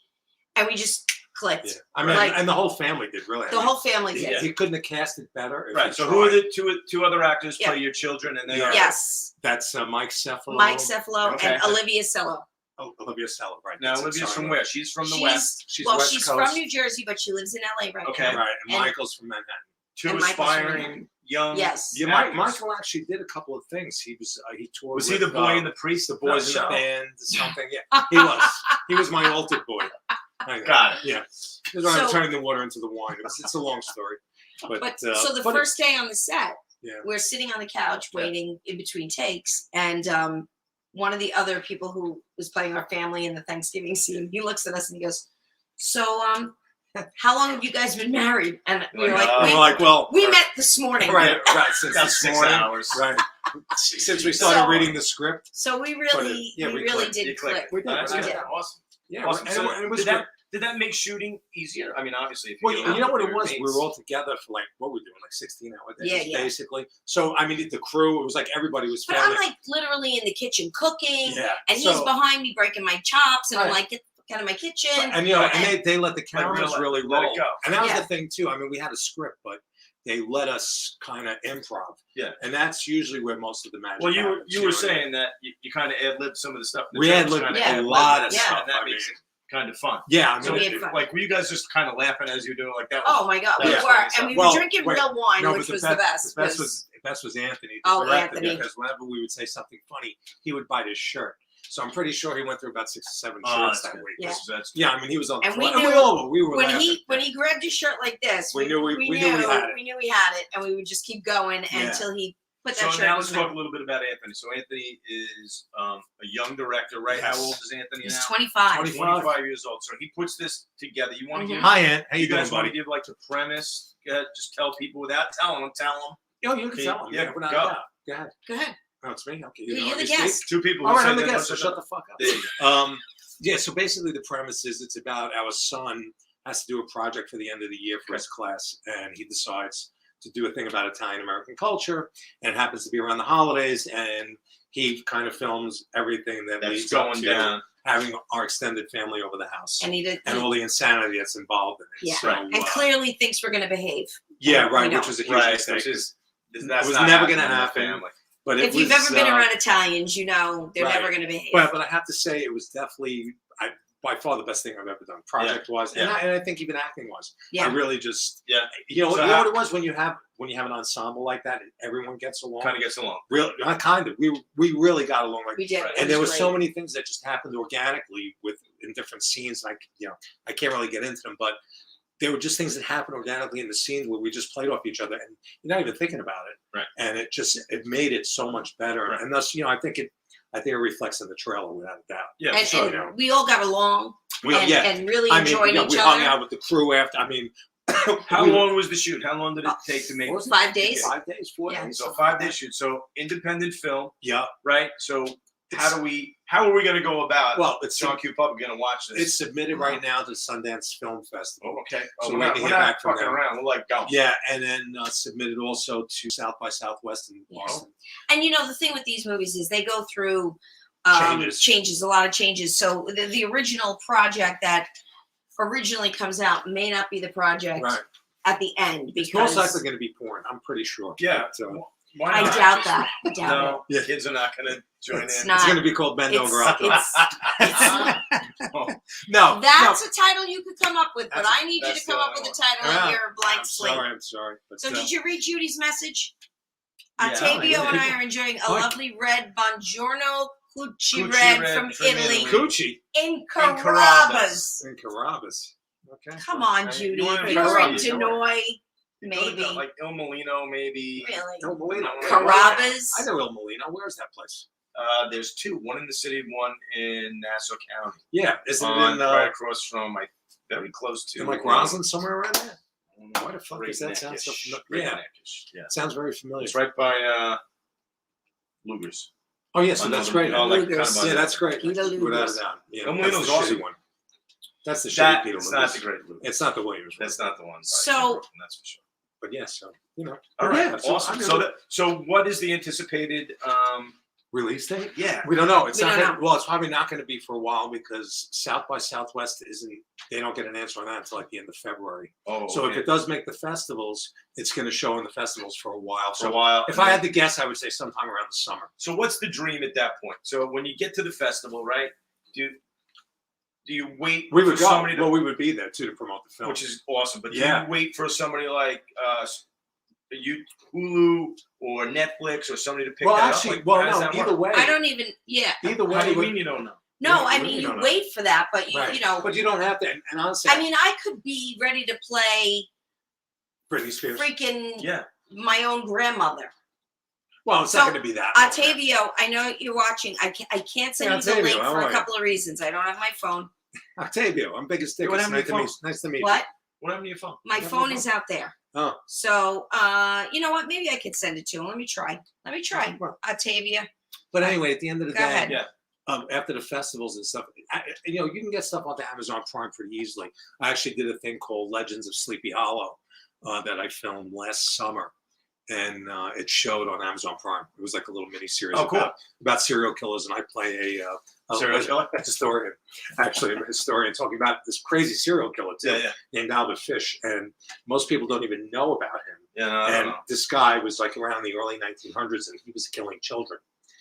and we just clicked. Yeah. I mean, Like, and the whole family did really. the whole family did. Yeah. He couldn't have cast it better. if Right. he So tried. who are the two other actors Yeah. play your children and they Yeah. are Yes. That's Mike Cephalo. Mike Cephalo Okay. and Olivia Cello. Oh, Olivia Cello, right. Now that's it, Olivia's sorry. from where? She's from the She's, West. She's well, West she's Coast. from New Jersey, but she lives in LA right Okay. now. Right, and And- Michael's from Manhattan. Two And Michael's from aspiring young. Yes. Yeah, actors. Michael actually did a couple of things. He toured. Was he with, the boy in the priest? the boys in show? the band, something? Yeah, he was. He was my altered boy. Got it. Yeah, it was when I'm So- turning the water into the wine. It's a long story, But so the but first day on the set, Yeah. we're sitting on the couch waiting in between takes, and one of the other people who was playing our family in the Thanksgiving scene, he looks at us and he goes, "So, how long have you guys been married? And we were Like, like, We're like, well, we met this morning. right, since About this 6 morning, hours. right? Since we started So- reading the script, So we really, yeah, we we really clicked. did You click. clicked. We did. That's We good. did. Awesome. yeah, Awesome. and, So it was did that make shooting easier? I mean, obviously, if well, go you know out what with it your was? We mates- were all together for like what were we doing, like 16-hour days, Yeah, yeah. basically. So I mean, the crew, it was like everybody was. But family. I'm like literally in the kitchen cooking, yeah, and he's so, behind me breaking my chops, and I'm Right. like, get out of my kitchen. and you know, Right. and they let the cameras let- really let it roll, go. and that was Yeah. the thing too. I mean, we had a script, but they let us kind of improv. Yeah. And that's usually where most of the magic. Well, happens, you were know what I mean? saying that you kind of ad-libbed some of the stuff. the We jokes ad-libbed kinda a ad-libbed lot of and stuff, and that I makes mean. it kind of fun. Yeah, I So, mean, we had fun. like, were you guys just kind of laughing as you were doing like that? Oh my god, we Yeah. were, and we were Well, drinking wait, real wine, no, which but was the best. The best was Anthony. The Oh, director, Anthony. Because whenever we would say something funny, he would bite his shirt. So I'm pretty sure he went through about 6 or 7 Oh, shirts that's that good. week. Yeah. That's Yeah, I mean, he was on the And floor. we And knew we were when laughing. he grabbed his shirt like this, We knew we had it. We knew we had it, and we would just keep going Yeah. until he put that So shirt. now in let's his talk mouth. a little bit about Anthony. So Anthony is a young director, right? Yes. How old is Anthony He's now? 25. 25 years old. So he puts this together. You want to Mhm. give? Hi, Ant. How you You doing, guys want to buddy? give like the premise? Just tell people without telling them. Tell them. Yo, you can Okay, tell him. yeah, without go. a doubt. Go ahead. Go ahead. Oh, it's me? Okay. You're know, the you speak? guest. Two people. All who right, said I'm the they guest, so don't shut the fuck up. There you go. Yeah, so basically the premise is it's about our son has to do a project for the end of the year for Okay. his class, and he decides to do a thing about Italian American culture, and it happens to be around the holidays, and he kind of films everything that That's leads up going to down. having our extended family over the house And he did. and all the insanity that's involved in it. Yeah. So, Right. and clearly thinks we're going to behave. yeah, we right, know. which was a huge Right, mistake. which is It that's was not never gonna happening in the happen. family. But If you've ever been around Italians, you know they're right. never going to behave. But I have to say it was definitely by far the best thing I've ever done, project wise, Yeah. and I think even acting wise. Yeah. I really just Yeah. you know So you know how- what it was when you have an ensemble like that, and everyone gets along. Kind of gets along. Real, not kind of. We really got along like. we did. Right. It And there was was so great. many things that just happened organically in different scenes. Like I can't really get into them, but there were just things that happened organically in the scenes where we just played off each other, and you're not even thinking about it. Right. And it made it so much better, Right. and thus I think it reflects in the trailer without a doubt. Yeah. And, so, and we all got along and really I mean, enjoyed each we other. hung out with the crew after. I mean, how long was the shoot? How long did it take to make? What was it? 5 days. 5 days, 4 Yeah. days. So 5 day shoot. So independent film, Yeah. right? So how are we going to go about? Well, it's John Q. Public going to watch this. it's submitted right now to Sundance Film Festival. Oh, okay. So we're we not, can we're hear not back from fucking them. around. We're like, go. Yeah, and then submitted also to South by Southwest in Yeah. Boston. And the thing with these movies is they go through Changes. a lot of changes. So the original project that originally comes out may not be the project Right. at the end It's most because likely going to be porn. I'm pretty sure. Yeah. But, Why I not? doubt that. I doubt it. No, Yeah. kids are not going to join It's in. not. it's going to be called Bend It's- Over Opera. it's- No, That's a title you could come up with, but That's- I need you that's to come the up with only a title one. on your blank I'm slate. sorry. But, So did you read Judy's message? Yeah. Octavio and I Yeah. are enjoying a Oh, I- lovely red Buongiorno Cucci Cucci red red from from Italy Italy. Coochie in Carrabba's. Carrabba's. in Carrabas. Okay. Come on, Okay. Judy. You wanna You were in Carrabba's. Genoa, You go to maybe. like Il Molino, maybe. Really? El Molino. Carrabba's. I know El Molino. Where's that place? There's two. One in the city, one in Nassau County. Yeah, isn't it in Right across from, very close to. like Roslyn, somewhere around there? Why the fuck Great does that sound so Neckish. familiar? Great Yeah, Neckish. Yeah. it sounds very familiar. It's right by Luger's. Oh yeah, so On that's the- great. oh, like, Luger's. kind of Yeah, that's great. Peter Without a Luger's. doubt. Yeah, El that's Molino's the shitty awesome. one. That's the shitty That Peter it's Luger's. not the great Luger's. It's not the Williams one. That's not the one. So- That's for sure. But yeah, so All right, yeah, so awesome. I mean, So what is the anticipated? release date? Yeah. We don't know. It's We not. don't Gonna, well, it's probably not going to be for a while because South by Southwest isn't. They don't get an answer on that until like the end of February. Oh, So if okay. it does make the festivals, it's going to show in the festivals for a while. for a So while. if I had to guess, I would say sometime around the summer. So what's the dream at that point? So when you get to the festival, right? Do you wait We would for go. somebody to, Well, we would be there too to promote the film. which is awesome, but do Yeah. you wait for somebody like Hulu or Netflix or somebody to pick well, that actually, up? Like, well, how does no. that Either work? way, I don't even. Yeah. either way, How do you we- mean you don't know? No, Yeah, I we mean really you don't know. wait for that, but you right. But you don't have to. And honestly, I mean, I could be ready to play Britney Spears. freaking Yeah. my own grandmother. Well, it's So, not going to be that. Octavio, I know you're watching. I can't send Hey, you the Octavio, link how for are a you? couple of reasons. I don't have my phone. Octavio, I'm biggest You stick. don't It's have my nice to meet. phone. Nice to meet What? What happened to your phone? My phone is out there. Oh. So, you know what? Maybe I could send it to him. Let me try. Octavia. But anyway, at the end of the Go day, ahead. Yeah. After the festivals and stuff, you can get stuff onto Amazon Prime pretty easily. I actually did a thing called Legends of Sleepy Hollow that I filmed last summer, and it showed on Amazon Prime. It was like a little mini series about serial killers, and I play a Serial killer? historian, actually a historian, talking about this crazy serial killer too, named Albert Fish, and most people don't even know about him. Yeah, no, I don't And know. this guy was like around the early 1900s, and he was killing children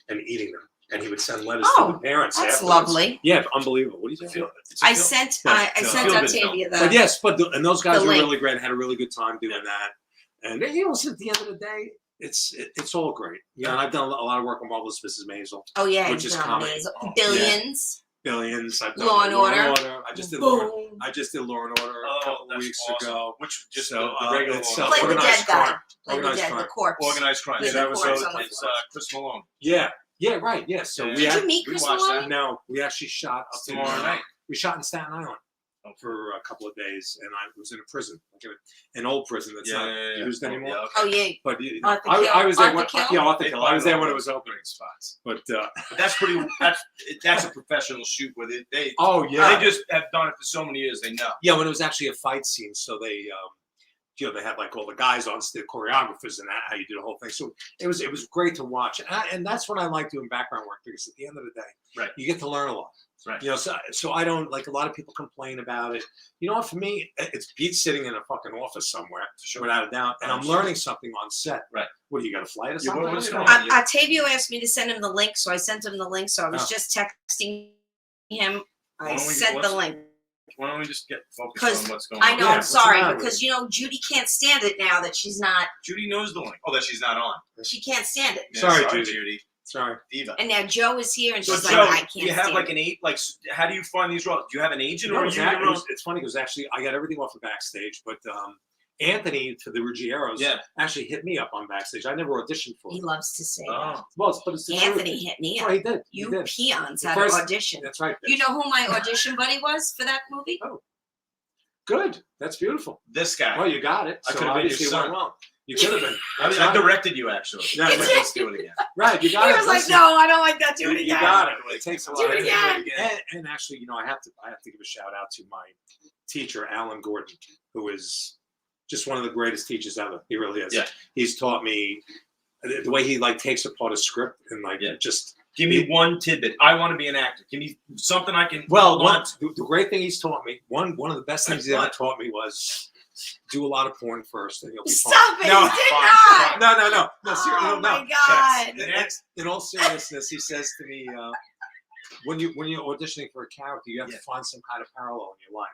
and eating them. And he would send letters to the parents. That's afterwards. lovely. Yeah, unbelievable. What do you think? I sent Octavia the. But yes, but and those guys were link. really great. Had a really good time doing that. And at the end of the day, it's all great. Yeah, and I've done a lot of work on Marvelous Mrs. Maisel. Oh yeah, which is comedy. Billions. Billions. I've done Law and Order. I just did Boom. I just did Law and Order a couple that's weeks awesome. ago. Which just So, the regular it's, one. Like the organized dead guy. crime. Like the Organized dead, crime. the corpse. Organized crime. With Yeah, the that was corpse on the it's floor. Chris Malone. Yeah, right. Yeah. So Yeah. we Did had, you meet we Chris watched Malone? that. no, we actually shot up in Tomorrow night. We shot in Staten Island for a couple of days, and I was in a prison, like an old prison that's not used anymore. Yeah, okay. Oh yeah. But Arthur I was there. Kill? Yeah, Arthur They Kill. I was find there all when it those was open. great spots. But But that's pretty. That's a professional shoot where they yeah, they just have done it for so many years. They know. yeah. When it was actually a fight scene, so they they had like all the guys on the choreographers and that how you do the whole thing. So it was great to watch, and that's what I like doing background work, because at the end of the day, you get to learn a lot. Right. So I don't like, a lot of people complain about it. You know what? For me, it's Pete sitting in a fucking office somewhere, without a doubt, and I'm learning something on set. Right. What, do you got a flight or Yeah, something? what's going on? Octavio asked me to send him the link, so I sent him the link. So I was just texting him. Why I don't we- sent the link. Why don't we just get focused 'Cause on what's going on? I know, Yeah, I'm what's the sorry, matter with because Judy can't stand it now that she's not. Judy knows the link. Oh, that she's not on. She can't stand it. Yeah, Sorry, Judy. Sorry. Diva. And now Joe is here, and So she's Joe, like, I can't do you have stand like it. an eight? Like, how do you find these roles? Do you have an agent No, or are you your own? it's funny because actually I got everything off of Backstage, but Anthony for the Ruggieros actually hit me up on Backstage. I never auditioned for He it. loves to say that. Oh, Well, but it's the Anthony hit me truth. up. Oh, he did. You He did. peons The had first- an audition. That's right. You know who my audition buddy was for that movie? Oh. Good. That's beautiful. this guy. Well, you got it. I So could've been your obviously it son. went well. You could have been. I That's right. directed you actually. Yeah, You Let's do it again. Right, you He got it. was like, Listen, no, I don't like that. Do it you again. got it. It takes a lot. Do it again. And actually, I have to give a shout out to my teacher, Alan Gordon, who is just one of the greatest teachers ever. He really is. Yeah. He's taught me the way he like takes apart a script and like just. Give me one tidbit. I want to be an actor. Give me something I can. Well, hold on to. the great thing he's taught me, one of the best things he ever taught me was do a lot of porn first, and you'll be fine. Stop it. No, He did fine, not. No, seriously, Oh, no. my God. Next. In all seriousness, he says to me, when you're auditioning for a character, you have to find some kind of parallel in your life,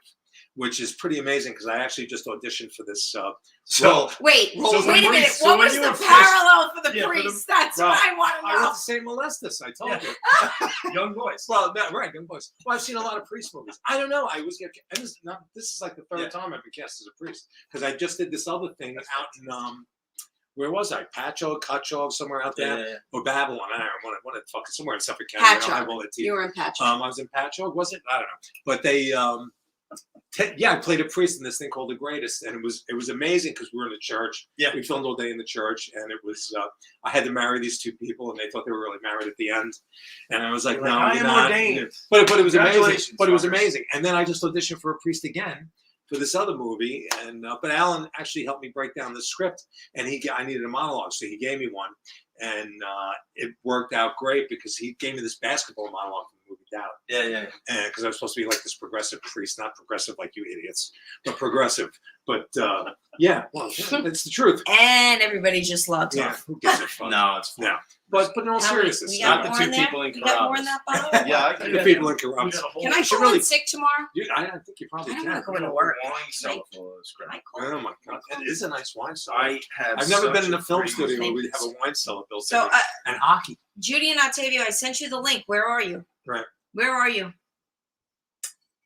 which is pretty amazing because I actually just auditioned for this. Wait, So wait a minute. so What when was you the were first- parallel for the Yeah, for the- priest? That's well, what I want to I know. went to St. Molestus. I told you. Young boys. Well, no, right, young boys. Well, I've seen a lot of priest movies. I don't know. I always get, and this is like the third time I've been cast as a priest because I just did this other thing out in where was I? Patchogue, somewhere out there, or Babylon. I don't know. One of fucking somewhere in Suffolk County. I don't have all the TV. You were in Patchogue. I was in Patchogue. Was it? I don't know. But they, I played a priest in this thing called The Greatest, and it was amazing because we were in the church. Yeah. We filmed all day in the church, and it was I had to marry these two people, and they thought they were really married at the end, and I was like, You're no, like, I you're am not. ordained. But it was amazing. Congratulations, But it was fuckers. amazing, and then I just auditioned for a priest again for this other movie, and but Alan actually helped me break down the script, and I needed a monologue, so he gave me one, and it worked out great because he gave me this basketball monologue from the movie Doubt. Yeah. And because I was supposed to be like this progressive priest, not progressive like you idiots, but progressive. But yeah, well, it's the truth. And everybody just logged Yeah, off. who gives a fuck? No, it's fun. No. But in all How many- seriousness, we not got the more two in there? people in You got more in Carrabba's. that bottle? Yeah, I the can people in We Carrabba's. got a whole Can I should call in really- sick tomorrow? I don't think you probably I don't can. want to go into work. wine cellar full of scrap. Can I call? Oh my god, it is a nice wine cellar. I have. I've never been in such a film great- studio where we have a wine cellar built So, in, and hockey. Judy and Octavio, I sent you the link. Where are you? Right. Where are you?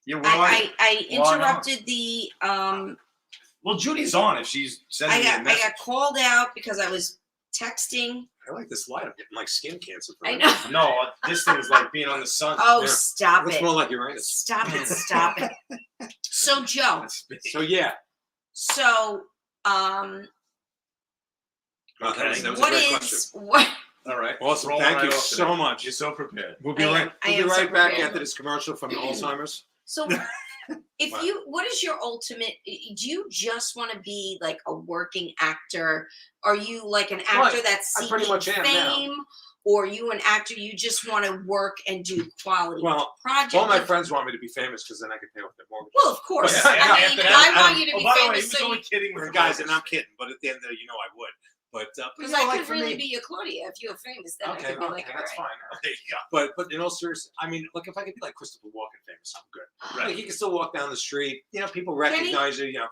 Yeah, where are you? I Why not? interrupted the Well, Judy's on if she's sending me a I message. got called out because I was texting. I like this light. I'm getting like skin cancer. I know. No, this thing is like being on the sun. Oh, Yeah. stop Looks it. more like Uranus. Stop it. Stop it. So, Joe, That's big. So yeah, So, Okay. That was what a great is question. what? All right. Awesome. Rolling Thank right you off so today. much. You're so prepared. We'll be I right. am We'll be so right back prepared. after this commercial from Alzheimer's. So, if Wow. what is your ultimate? Do you just want to be like a working actor? Are you like an actor that's I pretty seeking much am now. fame, or are you an actor you just want to work and do quality Well, projects? all my Like, friends want me to be famous because then I can pay off their mortgage. well, of course. Yeah, I after mean, that, I want you to Oh, be by the way, he famous, was so only kidding with Well, the guys, mortgage. and I'm kidding, but at the end of the day, I would. But because you know, I like could for really me, be your Claudia if you were famous. Then I okay, could be like, all that's right. fine. There you go. But in all seriousness, I mean, look, if I could be like Christopher Walken famous, I'm good. Right. Like, you can still walk down the street, you know, people Can he? recognize you, you know,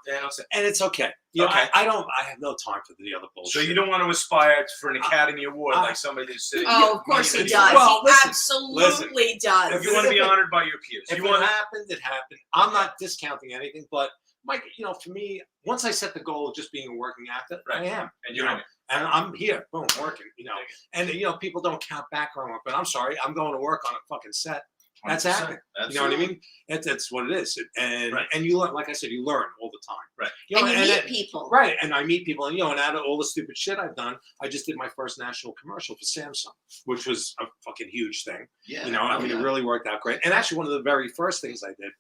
and it's okay. You know, Okay. I have no time for the other bullshit. So you don't want to aspire for an Academy Award like somebody that's sitting. Oh, of course he does. Well, he listen, absolutely does. You want to be honored by your peers. If You it want to. happened, it happened. I'm not discounting anything, but Mike, you know, for me, once I set the goal of just being a working actor, Right. I am, And you you're know, in it. and I'm here, boom, working, you know, and you know, people don't count background work, but I'm sorry, I'm going to work on a fucking set. That's 100%. acting. You know what I mean? That's what it is, and Right. and you learn, like I said, you learn all the time. Right. You know, and you meet then- people. Right, and I meet people, and you know, and out of all the stupid shit I've done, I just did my first national commercial for Samsung, which was a fucking huge thing. Yeah. You know, I mean, it really worked out great. And actually, one of the very first things I did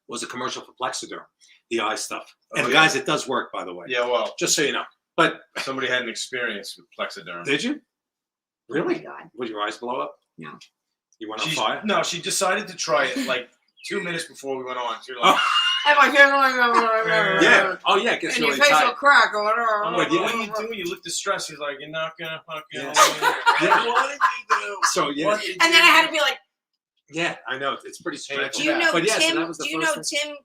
was a commercial for Plexiderm, the eye stuff. Oh, And yeah. guys, it does work, by the way. Yeah. Well, Just so you know. But somebody had an experience with Plexiderm. did you? Oh my Really? God. Would your eyes blow up? No. You went on She- fire? No, she decided to try it like 2 minutes before we went on. She was like, And my face, Yeah. Oh, yeah. It gets and your really face will tight. crack or "Oh, whatever. but what do you do? You look distressed. He's like, you're not gonna fucking. Yeah. What did you do? So, yeah. What did And then you I had do?" to be like, Yeah, I know. It's pretty painful. do you know But yeah, so Tim? that was the Do you know first Tim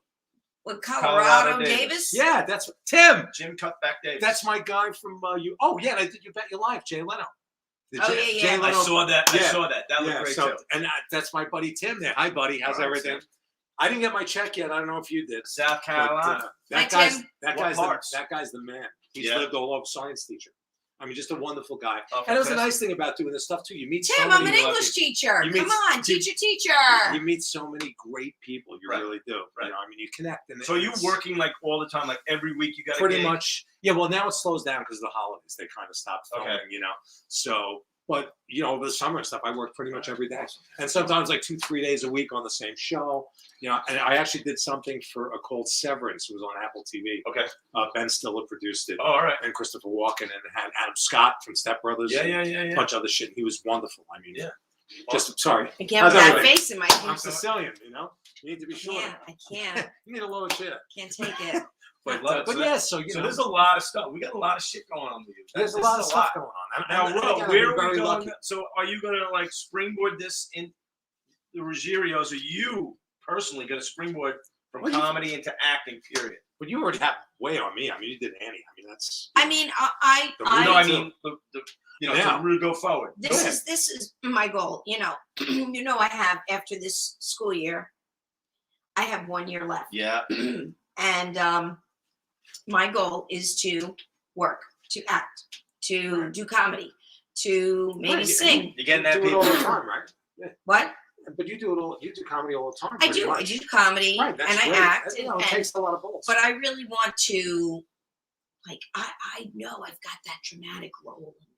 with Colorado Colorado Davis. Davis? Yeah, that's Tim. Jim Cutback Davis. That's my guy from you. Oh, yeah. And I did You Bet Your Life, Jay Leno. The Oh, Jay- yeah, Jay yeah. I Leno- saw that. I Yeah. saw that. That looked Yeah, great so, too. and that's my buddy Tim there. Hi, buddy. How's All right, everything? Tim. I didn't get my check yet. I don't know if you did. South But, Carolina. Hi, that guy's Tim. that What guy's parts? that guy's the man. He's Yeah. lived all over, science teacher. I mean, just a wonderful guy. Oh, And that's the fantastic. nice thing about doing this stuff too. You meet so Tim, I'm many an lovely- English teacher. You mean- Come on, teacher. You meet so many great people. You Right. really do. Right. You know, I mean, you connect. And So you it's working like all the time, like every week you got pretty much. Yeah. Well, now it slows down because of the holidays. They kind of stopped filming. Okay. You know. So, but you know, over the summer and stuff, I work pretty much every day, and sometimes like 2-3 days a week on the same show. You know, and I actually did something for called Severance. It was on Apple TV. Okay. Ben Stiller produced it. Oh, all right. And Christopher Walken, and it had Adam Scott from Step Brothers. Yeah, and yeah, yeah, A yeah. bunch of other shit. He was wonderful. I mean, Yeah. Just sorry. I can't How's put that everybody? face in my I'm face. Sicilian, you know. You need to be short. I can't. You need a lower chair. Can't take it. But Love it. but So yeah, so you So know, there's a lot of stuff. We got a lot of shit going on with you. there's a This lot is of stuff going on. Now, and Will, again, where I'm are we very going? lucky. So, are you going to like springboard this in the Ruggieros? Are you personally going to springboard from Well, you- comedy into acting? Period. But you already have way on me. I mean, you did Annie. I mean, that's. I mean, No, I I mean Yeah. to really go forward. this is my goal. You know, I have after this school year, I have 1 year left. Yeah. And my goal is to work, to act, to do comedy, to maybe Right, sing. You're getting You that do it all the people. time, right? What? But you do it all. You do comedy all the time. I pretty do. I much. do comedy Right, that's and I great. act. You know, it and, takes a lot of balls. but I really want to, like, I know I've got that dramatic role in me.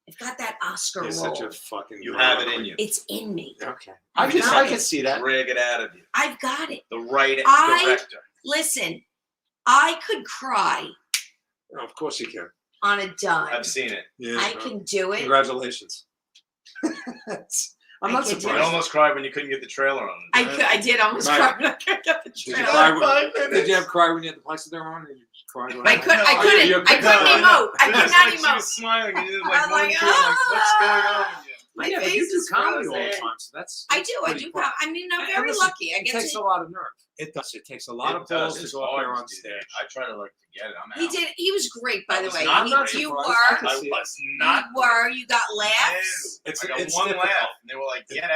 I've got that Oscar You're role. such a fucking. You have it in you. It's in me. Okay. I've I got can it. see that. Drag it out of you. I've got it. The right I- director. Listen, I could cry Oh, of course you can. on a dime. I've seen it. Yeah. I can do it. Congratulations. I'm I not can do You surprised. almost cried when you couldn't get the trailer on. I did almost Right. cry, but I couldn't get the Did you, trailer. did you have cry when you had the Plexiderm on? Did you cry when I couldn't. I No, couldn't. you- I couldn't no, emote. I It could was not like she emote. was smiling and you was I was like, like, going through, like, what's going on with you? My Yeah, but face you do is comedy all the frozen. time, so that's. I do. I pretty do. cool. I mean, I'm And very listen, lucky. I It get takes to. a lot of nerve. It does. It takes a lot of balls to It's go up there hard on to do stage. that. I try to like to get it. I'm out. He did. He was great, by I the was way. not He- surprised. you I were. can I see it. was not. You were. You got laughs. It's I got it's one difficult. laugh, and they were like, "Get out!"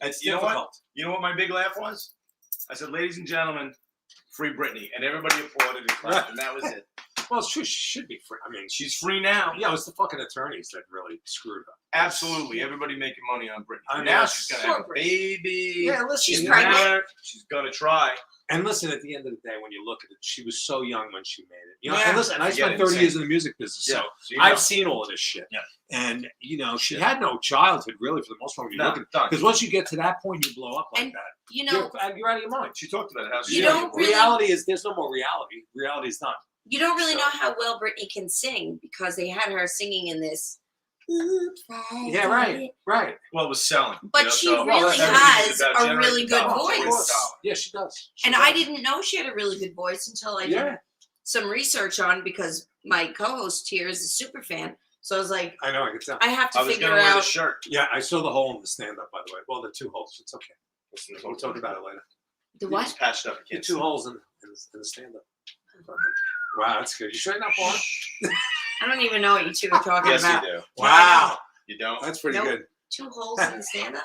It's You know what? difficult. You know what my big laugh was? I said, "Ladies and gentlemen, free Britney," and everybody applauded and clapped, and that was it. Well, it's true. She should be free. I mean, She's free now. yeah, it's the fucking attorneys that really screwed up. Absolutely. Everybody making money on Britney. I know. Now she's going to have a Poor baby. Yeah, listen. She's you pregnant. know, She's going to try. And listen, at the end of the day, when you look at it, she was so young when she made it. You know, Yeah. and listen, and I Yeah, spent 30 insane. years in the music business, Yeah. so So you know. I've seen all of this shit. Yeah. And you know, she had no childhood really for the most part. No, done. Because once you get to that point, you blow up like And, that. You know, You're out of your mind. She talked about how You she don't really- Reality is there's no more reality. Reality is done. you don't really So- know how well Britney can sing because they had her singing in this. Oops, I Yeah, did right, it. right. Well, it was selling. But you know, she so really everything has is about a generating really good dollars. voice. Of course. Yeah, she does. She And does. I didn't know she had a really good voice until I did Yeah, some research on because my co-host here is a super fan. So I was like, I know. I can tell. I have to I was figure going to wear the out. shirt. Yeah, I saw the hole in the stand-up. By the way, well, the 2 holes. It's okay. Listen, We'll talk about it later. The It's what? patched up. You The can't 2 see. holes in the stand-up. Wow, that's good. You sure you're not born? I don't even know what you two are talking Yes, about. you do. Wow, You don't? that's pretty Nope. good. 2 holes in the stand-up?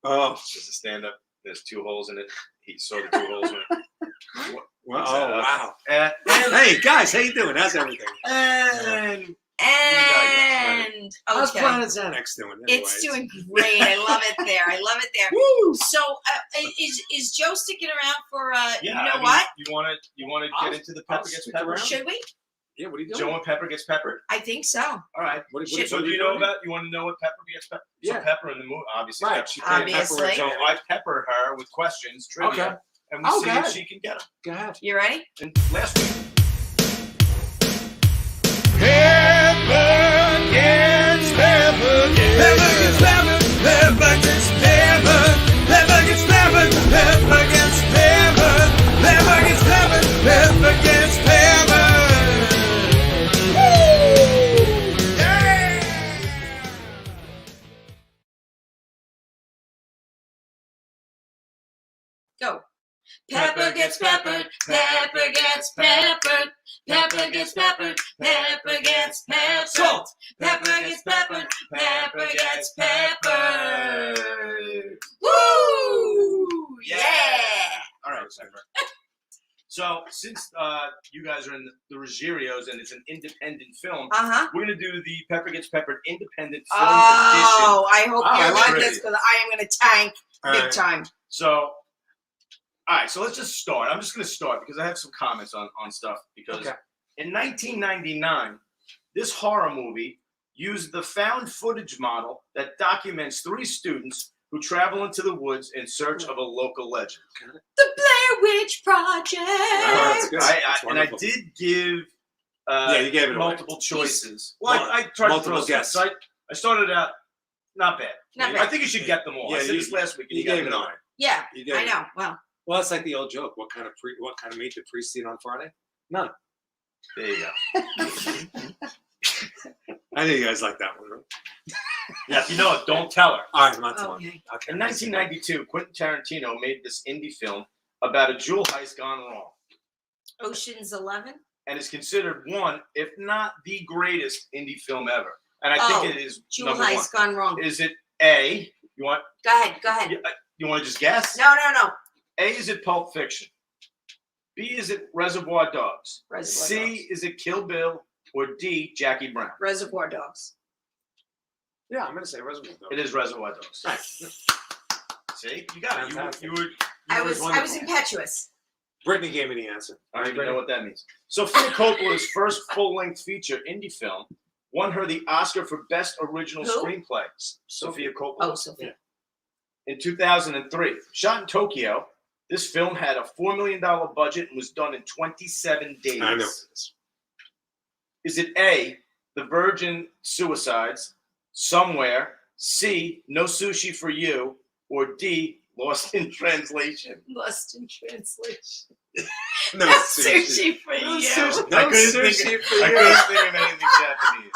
Oh, There's a stand-up. There's 2 holes in it. He saw the 2 holes in it. well, oh wow. And Hey guys, how you doing? How's everything? and And How's okay, Planet Xanax doing? it's anyways? doing great. I love it there. I love it there. Woo! So is Joe sticking around for? yeah, you know I mean, what? You want to I'll- get into the I'll Pepper Gets stick Peppered? around. Should we? Yeah, what are you doing? Joe and Pepper Gets Peppered. I think so. All right. Shit. So do you know about? You want to know what Pepper Gets Peppered? So Yeah. Pepper in the movie, obviously. Right, Pepper. she played Obviously. Pepper So and I pepper her with questions, trivia, Okay. and we Oh, see go if ahead. she can get them. Go ahead. You ready? And last week, Pepper gets peppered. Pepper gets peppered. Pepper gets peppered. Pepper gets peppered. Pepper gets peppered. Pepper gets peppered. Pepper gets peppered. Woo! Yeah! Go. Pepper gets peppered. Pepper gets peppered. Pepper gets peppered. Pepper gets peppered. salt. Pepper gets peppered. Pepper gets peppered. Woo! Yeah. All right, Pepper. So since you guys are in the Ruggierios and it's an independent film, Uh-huh. we're gonna do the Pepper Gets Peppered independent film Oh, I hope Oh, you I like like this it. because I am going to tank All big right. time. edition. So, all right, so let's just start. I'm just gonna start because I have some comments on stuff because Okay. in 1999, this horror movie used the found footage model that documents 3 students who travel into the woods in search of a local legend. The Blair Witch Project. Oh, that's good. I That's and I wonderful. did give Yeah, you gave it away. multiple choices. Well, I tried to throw multiple some. guesses. So I started out not bad. Not I bad. think you should get them all. Yeah, I said you- this last week. And You got gave it none. away. Yeah, You gave I it. know. Well, Well, it's like the old joke. What kind of meat did priest eat on Friday? None. There you go. I knew you guys like that one. Right? Yeah, if you know it, don't tell her. All right, I'm not telling. okay. Okay. In 1992, Quentin Tarantino made this indie film about a jewel heist gone wrong, Ocean's 11. and is considered one, if not the greatest indie film ever. And I Oh, think it is Jewel number one. Heist gone wrong. Is it A? You want? Go ahead. Go ahead. You want to just guess? No, no, no. A, is it Pulp Fiction? B, is it Reservoir Dogs? Reservoir C, Dogs. is it Kill Bill? Or D, Jackie Brown? Reservoir Dogs. Yeah, I'm gonna say Reservoir Dogs. It is Reservoir Dogs. Right. See, you got it. Fantastic. You were. I was was wonderful. impetuous. Brittany gave me the answer. I don't even know what that means. Sofia Coppola's first full-length feature indie film won her the Oscar for Best Original Who? Screenplay. Sofia Coppola. Oh, Sophia. In 2003, shot in Tokyo, this film had a $4 million budget and was done in 27 days. I know. Is it A, The Virgin Suicides, Somewhere, C, No Sushi for You, or D, Lost in Translation? Lost in translation. No Sushi for No you. sushi. I No couldn't sushi think, for I you. couldn't think of anything Japanese.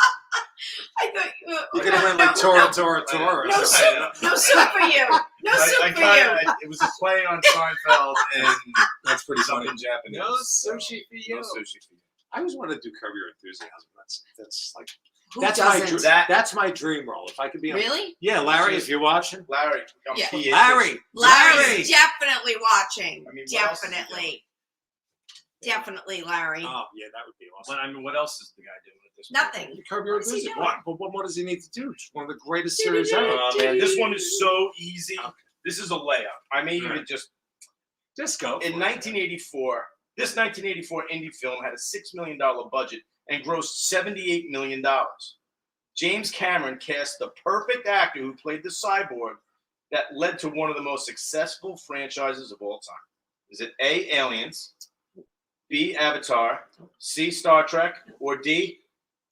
I thought You could have went like Tora, Tora, Tora. or No something. soup. No soup for you. No soup for you. It was a play on Seinfeld and That's pretty funny. something Japanese. No sushi for you. No sushi for you. I always wanted to do Curb Your Enthusiasm. That's like Who that's doesn't? That- my dream role. If I could be on. Really? Yeah, Larry, if you're watching. Larry. Yeah. He is. Larry. Larry's definitely watching. I mean, what else is he Definitely. Definitely, Larry. Oh yeah, that would be awesome. But I mean, what else is the guy doing at this point? Nothing. Curb Your What is he Enthusiasm. doing? What does he need to do? It's one of the greatest series ever. Oh man, this one is so easy. Okay. This is a layup. I may even Right. just Just go. in 1984. This 1984 indie film had a $6 million budget and grossed $78 million. James Cameron cast the perfect actor who played the cyborg that led to one of the most successful franchises of all time. Is it A, Aliens, B, Avatar, C, Star Trek, or D?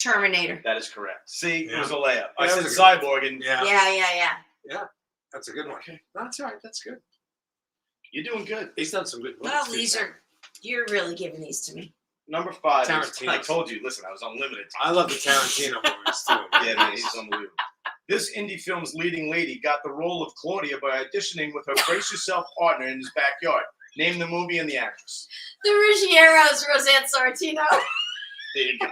Terminator. That is correct. C, it Yeah. was a layup. I Yeah, said that was a cyborg, and Yeah. Yeah. That's a good one. Okay. That's all right. That's good. you're doing good. He's done some good movies. Well, too, these Sam. are. You're really giving these to me. Number 5. Is, Tarantino. I told you. Listen, I was unlimited. I love the Tarantino movies too. Yeah, man, he's unbelievable. This indie film's leading lady got the role of Claudia by auditioning with her brace yourself partner in his backyard. Name the movie and the actress. The Ruggieros, Roseanne Sortino. There you go.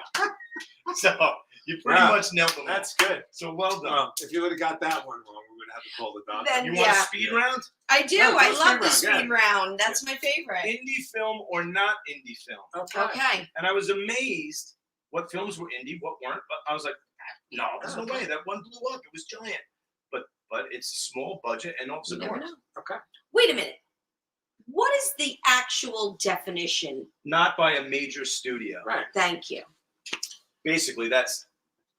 So you pretty Wow. much nailed them. That's good. So well done. Well, if you would have got that one wrong, we would have to call the doctor. Then- You want a yeah. speed round? I do. No, I go love the speed round, speed round. That's my favorite. Indie film or not indie film? Okay. And I was amazed what films were indie, what weren't. But I was like, no, there's no way. That one blew up. It was giant. But it's a small budget and also You never north. know. Okay. Wait a minute. What is the actual definition? Not by a major studio. Right. Thank you. Basically, that's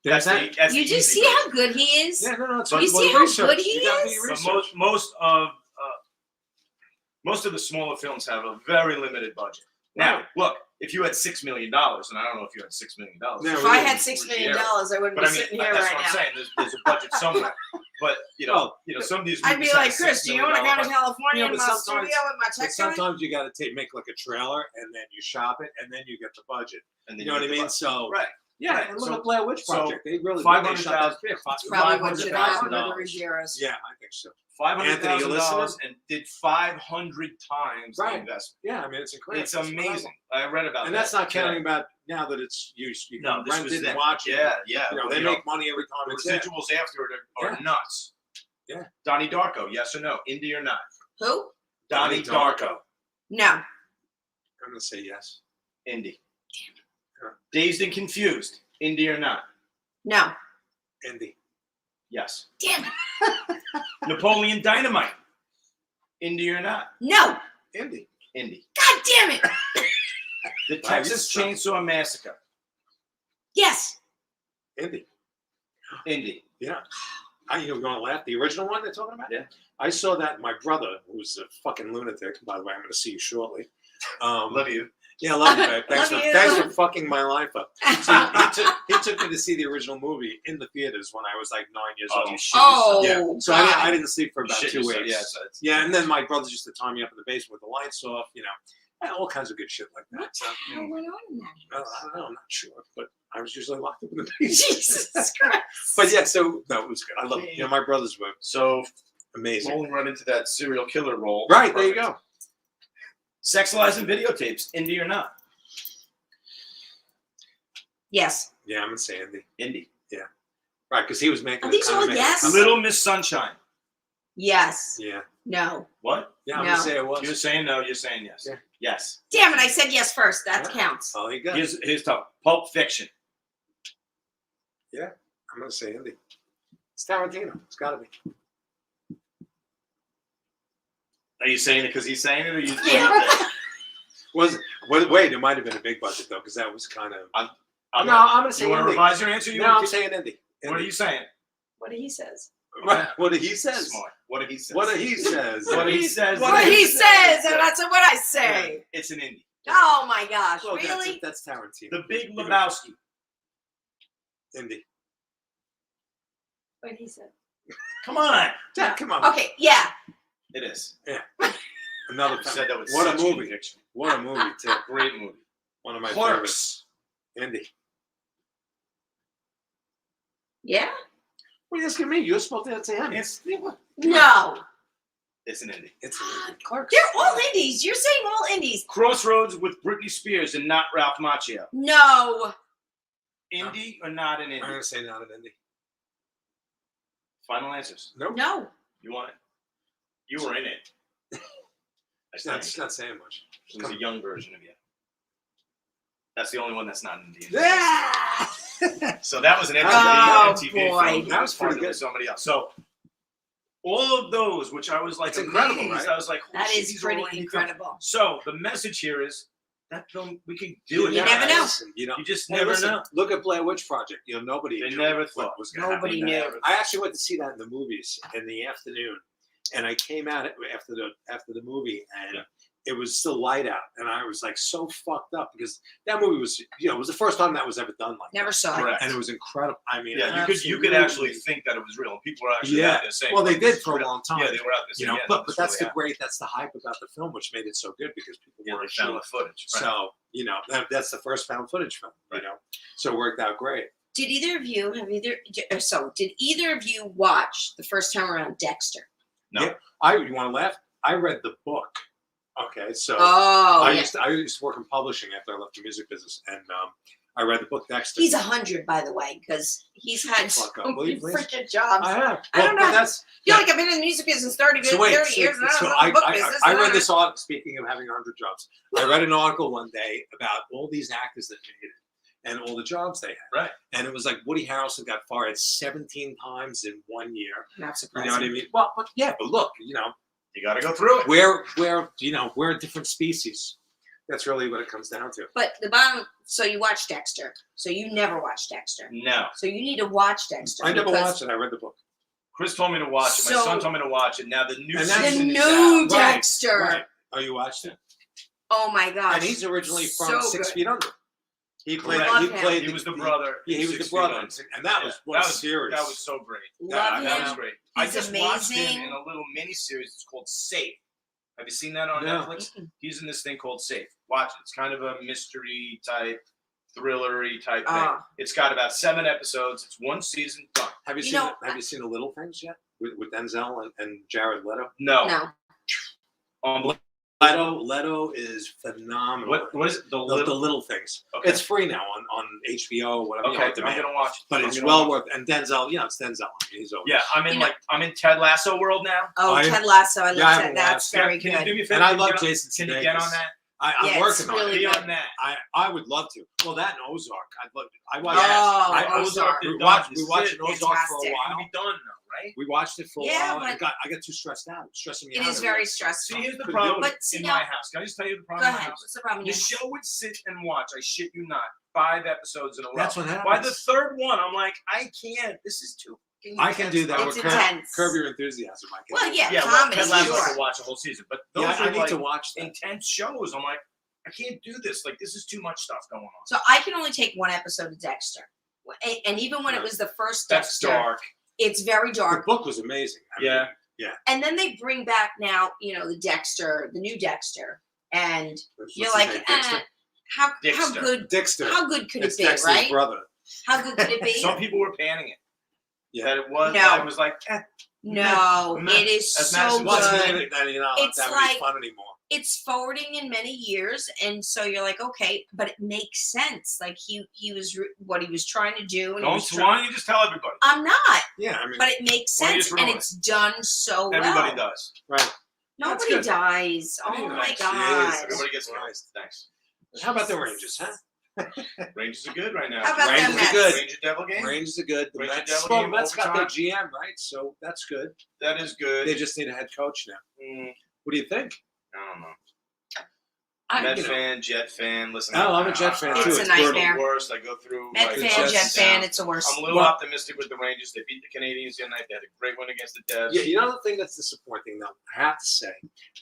That's the, it. that's You the just easy see version. how good he is? Yeah, no, it's But You well, see how research. good he You gotta do is? your But research. most of the smaller films have a very limited budget. Now, Right. look, if you had $6 million, and I don't know if you had $6 million, Yeah, If we I didn't had $6 million, I wouldn't but be I mean, sitting here that's right what now. I'm saying. There's a budget somewhere. But some of these I'd movies be have like, $6 Chris, do you million want to go to budget. California Yeah, in but my sometimes- studio with my But tech guy? sometimes you got to make like a trailer and then you shop it and then you get the budget. And then You know what I get the mean? budget. So Right. yeah, Right. and look So- at Blair Witch so Project. They really 500,000 they shot that That's probably what you got with the $500,000. Ruggieros. Yeah, I think so. $500,000 you listening? and did 500 times the Right. investment. Yeah, I mean it's incredible. It's amazing. I read about And that. that's not today. counting about now that it's used. You No, can this rent was it then. and watch it. Yeah. You know, Well, they make money every time the it's there. residuals after it are Yeah. nuts. Yeah. Donnie Darko, yes or no? Indie or not? Who? Donnie Darko, No. I'm gonna say yes. indie. Yeah. Dazed and Confused, indie or not? No. Indy. Yes. Damn it. Napoleon Dynamite, indie or not? No. Indy. Indie. God damn it. The Texas Chainsaw Massacre, Yes. Indy. indie. Yeah. You're gonna laugh. The original one they're talking about? Yeah. I saw that. My brother, who's a fucking lunatic, by the way, I'm gonna see you shortly. Love you. Yeah, I love you, babe. Thanks Love for you. thanks for fucking my life up. So he took me to see the original movie in the theaters when I was like 9 years Oh, old. you shit Oh, yourself. Yeah. So God. I didn't sleep for about Shit 2 yourself. weeks. Yeah, so it's- Yeah, and then my brothers used to tie me up in the basement with the lights off, and all kinds of good shit like that. What So, the hell went on in that? I don't know, I'm not sure, but I was usually locked up in the basement. Jesus Christ. But yeah, so no, it was good. I love it. My brothers were So amazing. rolling right into that serial killer role. Right, there you Perfect. go. Sexualizing videotapes, indie or not? Yes. Yeah, I'm gonna say Andy. Indie. Right, because he was making. Are these all yes? Little Miss Sunshine. Yes. Yeah, No. What? yeah, I'm No. gonna say it was. You're saying no, you're saying yes. Yeah. Yes. Damn it. I said yes first. That Yeah. counts. Oh, he got. Here's tough. Pulp Fiction. I'm gonna say Andy. It's Tarantino. It's got to be. Are you saying it because he's saying it, or you? Yeah. Was it? Wait, it might have been a big budget though, because that was kind of. I'm I'm gonna say You want to Andy. revise your answer? You No, wanna I'm keep- saying Andy. What are you saying? What he says. What did he says? Smart. What did he say? What did he says? What he says. What he says, and that's what I say. It's an indie. Oh my gosh. Well, Really? that's Tarantino. The Big Lebowski. Indy. What he said. Come on. Yeah, come on. Okay. Yeah. It is. Another You said that with What a such movie. conviction. What a movie too. Great movie. One of my favorites. Clerks. Indy. Yeah. What are you asking me? You're supposed to say him. It's No. it's an indie. It's an indie. Clerks. They're all indies. You're saying all indies. Crossroads with Britney Spears and not Ralph Macchio. No. Indie or not an I'm indie? gonna say not an indie. Final answers. Nope. No. You want it? You were in it. I It's think. not saying much. It was a young version of you. That's the only one that's not in the Yeah. So that was an MTV, Oh, MTV boy. film. That was pretty good. With somebody else. So all of those, which I was like, It's incredible, amazed. right? I was like, That shit, is these are pretty all indie films. incredible. So the message here is that film, we can do it. You never know. Listen, you know, You just hey, never listen, know. Look at Blair Witch Project. You know, nobody They knew never what thought. was going to happen. Nobody knew. I actually went to see that in the movies in the afternoon, and I came out after the movie, and it was still light out, and I was like so fucked up because that movie was, you know, it was the first time that was ever done like Never that. saw it. Correct. And it was incredible. I mean, Yeah, you could actually think that it was real. People were actually out there saying, well, they like, this did is for a real. long time. Yeah, they were out there You saying, know, yeah, but this that's really the that's the hype about the film, which made it so good because people happened. Yeah, were they found the footage. Right. So you know, that's the first found footage film. Right. You know, so it worked out great. Did either of you did either of you watch the first time around Dexter? No. Yeah. You want to laugh? I read the book. Okay, so Oh, I yeah. used to work in publishing after I left the music business, and I read the book Dexter. He's 100, by the way, because he's had so Fuck up, will many you please? freaking jobs. I have. I don't know. But that's I feel like I've been in the music business 30 so wait. 30 years, and I So don't know the book business. I read this article. Speaking of having 100 jobs, I read an article one day about all these actors that made it and all the jobs they had. Right. And it was like Woody Harrelson got fired 17 times in 1 year. Not You surprising. know what I mean? Well, but yeah, but look, you know, You got to go through it. we're a different species. That's really what it comes down to. But the bottom, so you watched Dexter. So you never watched Dexter. No. So you need to watch Dexter. I never because watched it. I read the book. Chris told me to watch it. My So- son told me to watch it. Now the new And that's- The season is new out. Right, Dexter. Right. Oh, you watched it? Oh my gosh. And he's originally from So 6 good. Feet Under. He played. Correct. He Love him. played. He was the brother. Yeah, he in was the 6 Feet brother, Under. and that was what that a series. That was so great. Love That him. was great. I He's just watched him amazing. in a little mini series. It's called Safe. Have you seen that on No. Netflix? He's in this thing called Safe. Watch it. It's kind of a mystery type, thrillery type thing. Ah. It's got about 7 episodes. It's 1 season done. Have you You seen? know, Have you seen the Little Things yet with Denzel and Jared Leto? No. No. Leto is phenomenal. What is it? The Little Things. Okay. It's free now on HBO or whatever. Okay, you know, I'm demand. gonna watch it. But I'm it's gonna well watch worth. And Denzel, you know, it's Denzel. I mean, he's over. it. Yeah, I'm in You know- I'm in Ted Lasso world now. Oh, I- Ted Lasso. I love Yeah, I that. haven't That's watched very Can you do good. me a favor? And I Can you love get on- Jason Can you Sudeikis. get on that? I'm Yeah, it's working on really it. Be good. on that. I would love to. Well, that and Ozark. I'd love to. I watched. Oh, I, Ozark. is We done. watched. This We is watched it. Ozark for a Fantastic. It'll while. be done now, right? We watched it for a Yeah, while. And but- I got too stressed out. It was stressing me It out. is very stressful. See, here's the Couldn't problem do it. But see, in now- my house. Can I just tell you the Go problem in my ahead. house? What's the problem? The show would sit and watch, I shit you not, 5 episodes in a row. That's what happens. By the 3rd one, I'm like, I can't. This is too fucking I can do that It's with intense. Curb Your Enthusiasm. I can Well, do yeah, that. Yeah, well, comedy, Ted Lasso sure. I could watch a whole season. But those Yeah, are I need like to watch that. intense shows. I'm like, I can't do this. Like, this is too much stuff going on. So I can only take 1 episode of Dexter. And even when it was the first That's Dexter, dark. it's very The dark. book was amazing. I mean, Yeah. And then they bring back now, the Dexter, the new Dexter. And what's you're his like, name, Dexter? how Dexter. good Dexter. how good could It's it be, Dexter's right? brother. How good could it be? Some people were panning it. Yeah. That it was. No. I was like, No, Ma- it is as so Madison What's Good. the good. name? Then you know, It's that would like- be fun anymore. It's forwarding in many years, and so you're like, okay, but it makes sense. Like he was what he was trying to do, and he was why don't you just tell everybody? I'm not, Yeah, I mean, but it makes Why don't you sense, just and ruin it's done so Everybody well. does. right. Nobody good. dies. Oh Anyway, my jeez, god! Everybody gets Christ. Thanks. How about the Rangers, huh? Rangers are good right now. How about Rangers them are Mets? good. Ranger Devil game. Rangers are good. The Ranger Mets, Devil well, game, Mets got their overtime. GM, right? So that's good. That is good. They just need a head coach now. Mm, What do you think? I don't know. I, Met you know, fan, Jet fan. Listen, Oh, I'm a Jet fan, too. It's a brutal. nightmare. Worst. I go through. Met like, the fan, Jets Jet down. fan, it's the worst. I'm a little Well- optimistic with the Rangers. They beat the Canadians the other night. They had a great win against the Devs. Yeah, you know the thing that's disappointing though. I have to say,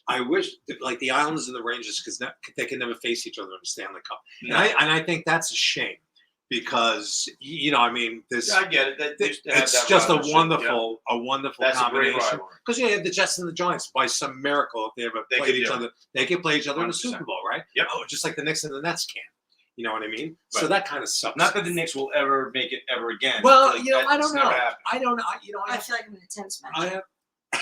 I wish that, like the Islanders and the Rangers, because they can never face each other in the Stanley Cup, No. and I think that's a shame because I mean, there's I get it. That used to have it's that just a rivalry. wonderful, That's a great combination. rivalry. Because you had the Jets and the Giants. By some miracle, if they ever They played could each do it. other, they could play each other in the 100%. Super Bowl, right? Yep. Oh, just like the Knicks and the Nets can. You know what I mean? So Right. that kind of sucks. Not that the Knicks will ever make it ever again. Well, Like, you know, I that's don't know. never happened. I don't know. I feel like I'm in a tense match. I have. Well,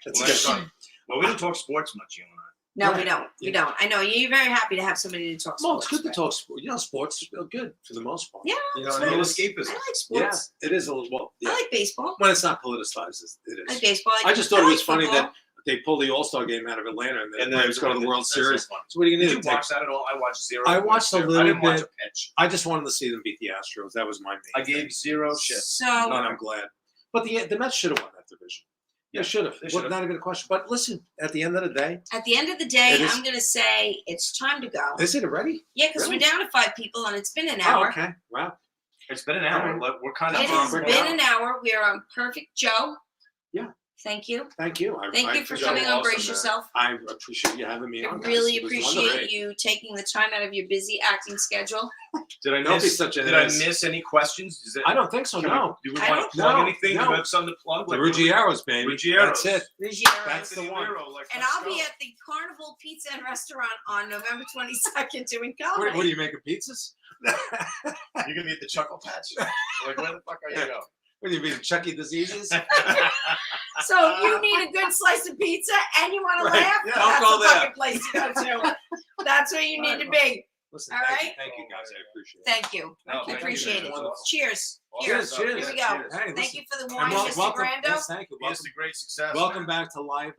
That's that's good. fine. Well, we don't talk sports much, you and I. No, we Right. don't. We Yeah. don't. I know you're very happy to have somebody to talk Well, sports. it's good to with. talk sport. You know, sports is real good for the most part. Yeah, You know it's what I A mean? little I escapism. like Yeah, sports. it is a little. Well, I yeah. like baseball. When it's not politicized, it I like is. baseball. I just thought it like was funny football. that they pulled the All-Star game out of Atlanta, and And the then Braves go to the World that's Series. so fun. So what are you Did going you to do? watch that at all? I watched zero. I watched a points there. little I didn't watch bit. a pitch. I just wanted to see them beat the Astros. That was my main. I gave thing. zero shit. So And I'm glad. But the Mets should have won that division. Yeah, They should have. they Well, should've. not even a question. But listen, at the end of the day, at the end of the day, It is- I'm going to say it's time to go. is it already? Yeah, because Really? we're down to 5 people and it's been an Oh, hour. okay. Wow. It's been an hour. All We're kind of It has Bring it been on. an hour. We are on Perfect Joe. Yeah. Thank you. Thank you. Thank you for Joe, coming on. awesome, Brace man. yourself. I appreciate you having me I on. guys. really It was appreciate wonderful. you taking the time out of your busy acting schedule. Did I Don't be miss? such an Did I ass. miss any questions? Is it, I don't think so. can No. We, do we I want don't- to plug No, anything? no. Do you have something to plug? The Like, Ruggieros, baby. Ruggieros. That's it. Ruggiero. That's the the one. hero. Like, And let's I'll be go. at the Carnival Pizza and Restaurant on November 22nd doing What comedy. are you making pizzas? You're gonna be at the Chuckle Patch. Like, where the fuck are you Yeah. going? What are you being Chucky diseases? So if you need a good slice of pizza and you want to Right. laugh, Yeah, that's I'll the go there. fucking place to go to. That's where you need to be. Listen, All thank, right. thank you guys. I appreciate it. Thank you. No, I thank you, appreciate man. it. Wonderful. Cheers. Awesome. Here. Cheers, cheers. Here we go. Hey, Thank listen. you for the And wine, Mr. welcome, Brando. yes, thank you. Here's the great success. Welcome man. back to live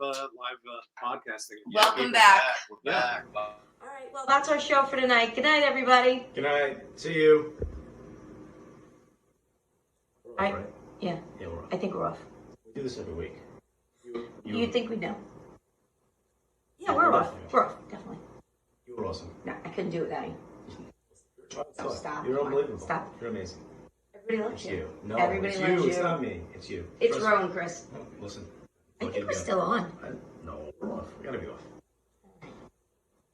podcasting. Welcome We're back. We're Yeah. back. All right, well, that's our show for tonight. Good night, everybody. Good night. See you. We're off, I- right? Yeah, Yeah, we're off. I think we're off. We do this every week. You think we know? Yeah, Yeah, we're we're off. definitely off. We're off, definitely. You were awesome. No, I couldn't do it without you. Stop. Stop. You're unbelievable. Stop. You're amazing. Everybody loves It's you. you. No, Everybody it's loves you. you. It's not me. It's you. It's Trust Rowan, Chris. me. No, listen. I want think you we're to be still on. on. No, we're off. We gotta be off.